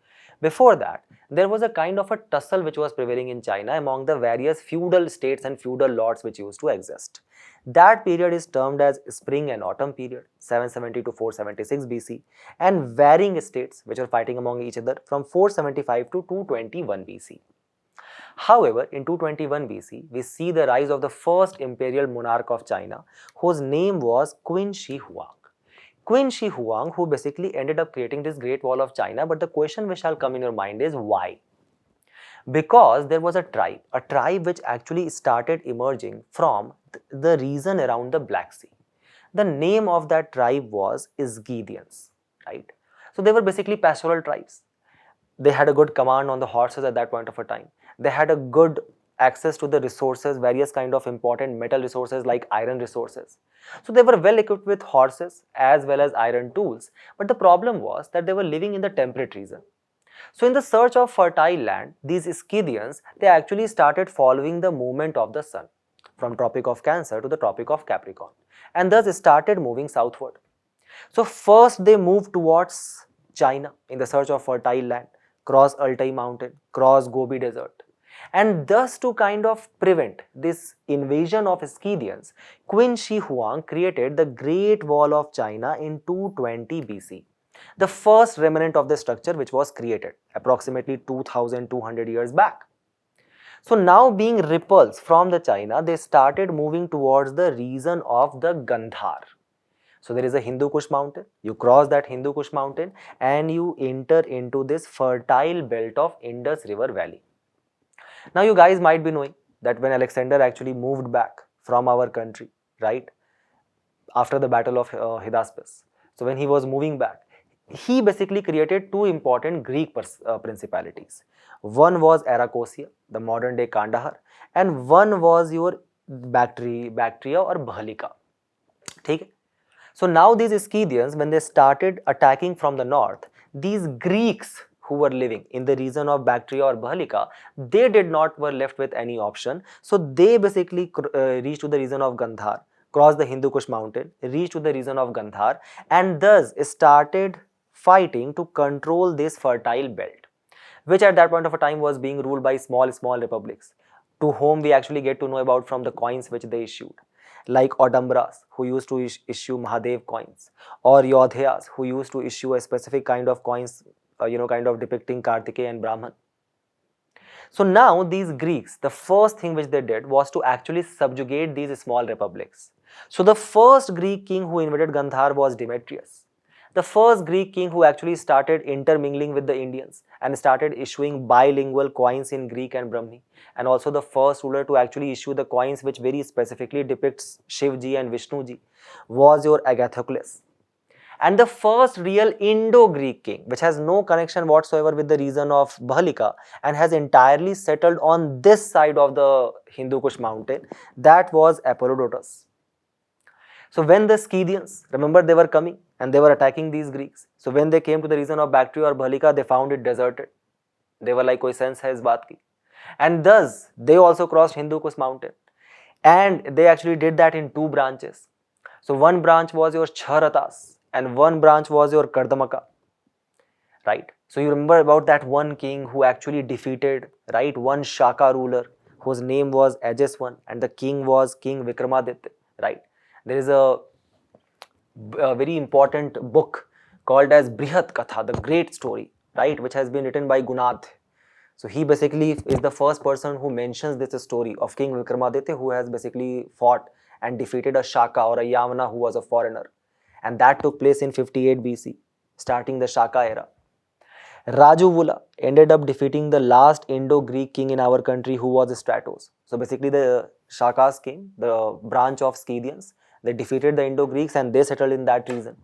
Before that, there was a kind of a tussle which was prevailing in China among the various feudal states and feudal lords which used to exist. That period is termed as Spring and Autumn period, 770 to 476 BC, and varying states which are fighting among each other from 475 to 221 BC. However, in 221 BC, we see the rise of the first imperial monarch of China, whose name was Qin Shi Huang. Qin Shi Huang, who basically ended up creating this Great Wall of China, but the question which shall come in your mind is why? Because there was a tribe which actually started emerging from the region around the Black Sea. The name of that tribe was Isgidians, right? So they were basically pastoral tribes. They had a good command on the horses at that point of a time. They had a good access to the resources, various kind of important metal resources like iron resources. So they were well equipped with horses as well as iron tools. But the problem was that they were living in the temperate region. So in the search of fertile land, these Scythians, they actually started following the movement of the sun from Tropic of Cancer to the Tropic of Capricorn, and thus started moving southward. So first they moved towards China in the search of fertile land, cross Altai mountain, cross Gobi desert. And thus to kind of prevent this invasion of Scythians, Qin Shi Huang created the Great Wall of China in 220 BC. The first remnant of the structure which was created approximately 2200 years back. So now being repulsed from the China, they started moving towards the region of the Gandhar. So there is a Hindu Kush mountain, you cross that Hindu Kush mountain and you enter into this fertile belt of Indus River Valley. Now you guys might be knowing that when Alexander actually moved back from our country, right, after the battle of Hydaspes, so when he was moving back, he basically created two important Greek principalities. One was Arachosia, the modern day Kandahar, and one was your Bactria or Bhalika. Okay? So now these Scythians, when they started attacking from the north, these Greeks who were living in the region of Bactria or Bhalika, they were left with any option. So they basically reached to the region of Gandhar, crossed the Hindu Kush mountain, reached to the region of Gandhar, and thus started fighting to control this fertile belt, which at that point of a time was being ruled by small republics, to whom we actually get to know about from the coins which they issued, like Odambras, who used to issue Mahadev coins, or Yodhyas, who used to issue a specific kind of coins, kind of depicting Kartikeya and Brahman. So now these Greeks, the first thing which they did was to actually subjugate these small republics. So the first Greek king who invaded Gandhar was Demetrius. The first Greek king who actually started intermingling with the Indians and started issuing bilingual coins in Greek and Brahmi, and also the first ruler to actually issue the coins which very specifically depicts Shivji and Vishnuji, was your Agathocles. And the first real Indo-Greek king, which has no connection whatsoever with the region of Bhalika and has entirely settled on this side of the Hindu Kush mountain, that was Apollodotus. So when the Scythians, remember they were coming and they were attacking these Greeks. So when they came to the region of Bactria or Bhalika, they found it deserted. They were like, koi sense hai is baat ki. And thus they also crossed Hindu Kush mountain. And they actually did that in two branches. So one branch was your Chharatas and one branch was your Kardamaka. Right? So you remember about that one king who actually defeated, right, one Shaka ruler whose name was Aegisthun, and the king was King Vikramaditya, right? There is a very important book called as Brihat Katha, the great story, right, which has been written by Gunadh. So he basically is the first person who mentions this story of King Vikramaditya, who has basically fought and defeated a Shaka or a Yavana who was a foreigner. And that took place in 58 BC, starting the Shaka era. Rajuvula ended up defeating the last Indo-Greek king in our country, who was Stratos. So basically the Shakas came, the branch of Scythians. They defeated the Indo-Greeks and they settled in that region.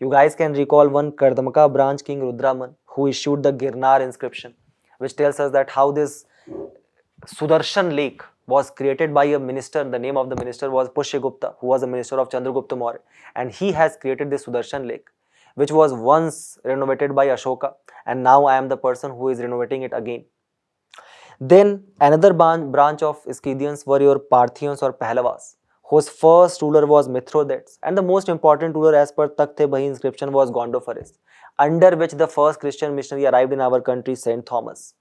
You guys can recall one Kardamaka branch king Rudraman, who issued the Girnar inscription, which tells us that how this Sudarshan lake was created by a minister. The name of the minister was Pushyagupta, who was a minister of Chandragupta Maurya, and he has created this Sudarshan lake, which was once renovated by Ashoka, and now I am the person who is renovating it again. Then another branch of Scythians were your Parthians or Pahlavas, whose first ruler was Mithridates, and the most important ruler as per Takht-e-Bahi inscription was Gondophares, under which the first Christian missionary arrived in our country, Saint Thomas.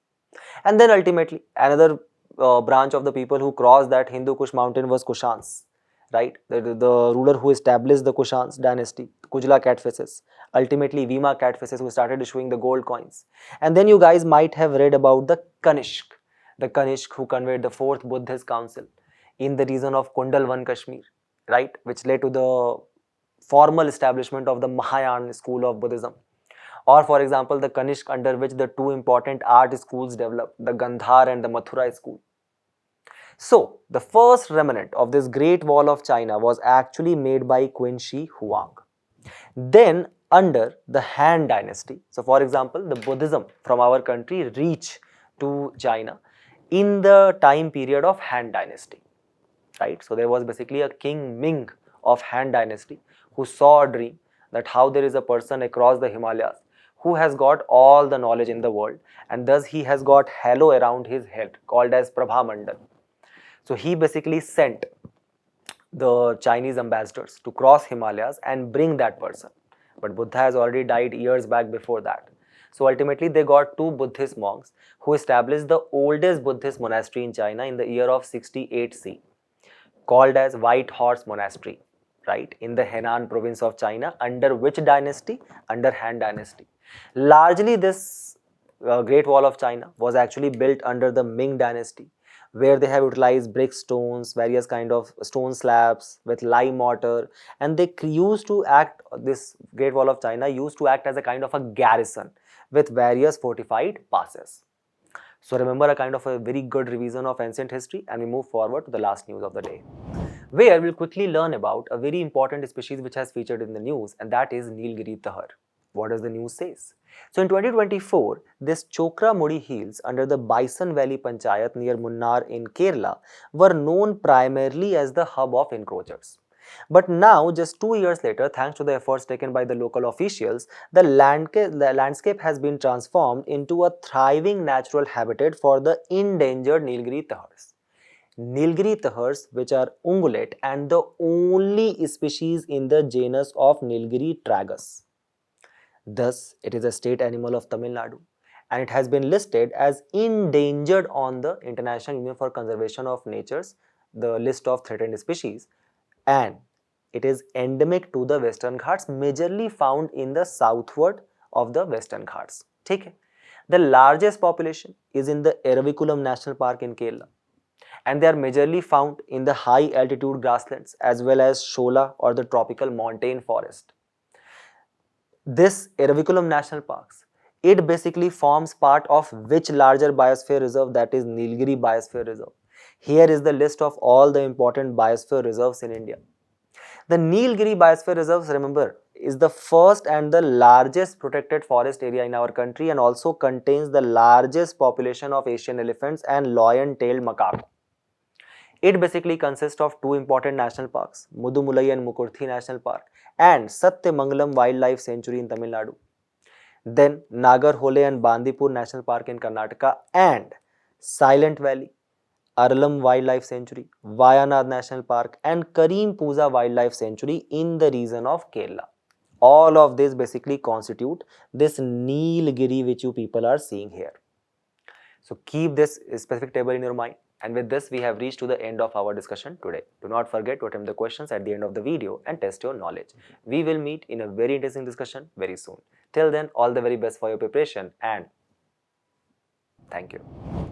And then ultimately another branch of the people who crossed that Hindu Kush mountain was Kushans, right? The ruler who established the Kushans dynasty, Kujla cat faces, ultimately Vima cat faces, who started issuing the gold coins. And then you guys might have read about the Kanishk who conveyed the fourth Buddhist council in the region of Kundalwan, Kashmir, right, which led to the formal establishment of the Mahayana school of Buddhism. Or for example, the Kanishk, under which the two important art schools developed, the Gandhar and the Mathura school. So, the first remnant of this Great Wall of China was actually made by Qin Shi Huang. Then, under the Han dynasty, so for example, the Buddhism from our country reached to China in the time period of Han dynasty, right? So, there was basically a King Ming of Han dynasty who saw a dream that how there is a person across the Himalayas who has got all the knowledge in the world, and thus he has got halo around his head called as Prabha Mandal. So he basically sent the Chinese ambassadors to cross Himalayas and bring that person. But Buddha has already died years back before that. So ultimately they got two Buddhist monks who established the oldest Buddhist monastery in China in the year of 68 CE, called as White Horse Monastery, right, in the Henan province of China. Under which dynasty? Under Han dynasty. Largely this Great Wall of China was actually built under the Ming dynasty, where they have utilized brick stones, various kind of stone slabs with lime mortar, and they used to act, this Great Wall of China used to act as a kind of a garrison with various fortified passes. So remember a kind of a very good revision of ancient history, and we move forward to the last news of the day, where we'll quickly learn about a very important species which has featured in the news, and that is Nilgiri Tahar. What does the news says? So in 2024, this Chokra Mudi Hills under the Bison Valley Panchayat near Munnar in Kerala were known primarily as the hub of encroachers. But now, just 2 years later, thanks to the efforts taken by the local officials, the landscape has been transformed into a thriving natural habitat for the endangered Nilgiri Tahrs. Nilgiri Tahrs, which are ungulate and the only species in the genus of Nilgiri tragus. Thus, it is a state animal of Tamil Nadu, and it has been listed as endangered on the International Union for Conservation of Nature's the list of threatened species, and it is endemic to the Western Ghats, majorly found in the southward of the Western Ghats. Okay. The largest population is in the Eraviculam National Park in Kerala, and they are majorly found in the high altitude grasslands as well as Shola or the tropical montane forest. This Eraviculam National Parks, it basically forms part of which larger biosphere reserve, that is Nilgiri Biosphere Reserve. Here is the list of all the important biosphere reserves in India. The Nilgiri Biosphere Reserves, remember, is the first and the largest protected forest area in our country, and also contains the largest population of Asian elephants and lion-tailed macaque. It basically consists of two important national parks, Mudumulai and Mukurthi National Park, and Satyamangalam Wildlife Sanctuary in Tamil Nadu. Then Nagarhole and Bandipur National Park in Karnataka, and Silent Valley, Aralam Wildlife Sanctuary, Wayanad National Park, and Karim Puza Wildlife Sanctuary in the region of Kerala. All of this basically constitute this Nilgiri which you people are seeing here. So keep this specific table in your mind. And with this, we have reached to the end of our discussion today. Do not forget to attempt the questions at the end of the video and test your knowledge. We will meet in a very interesting discussion very soon. Till then, all the very best for your preparation, and thank you.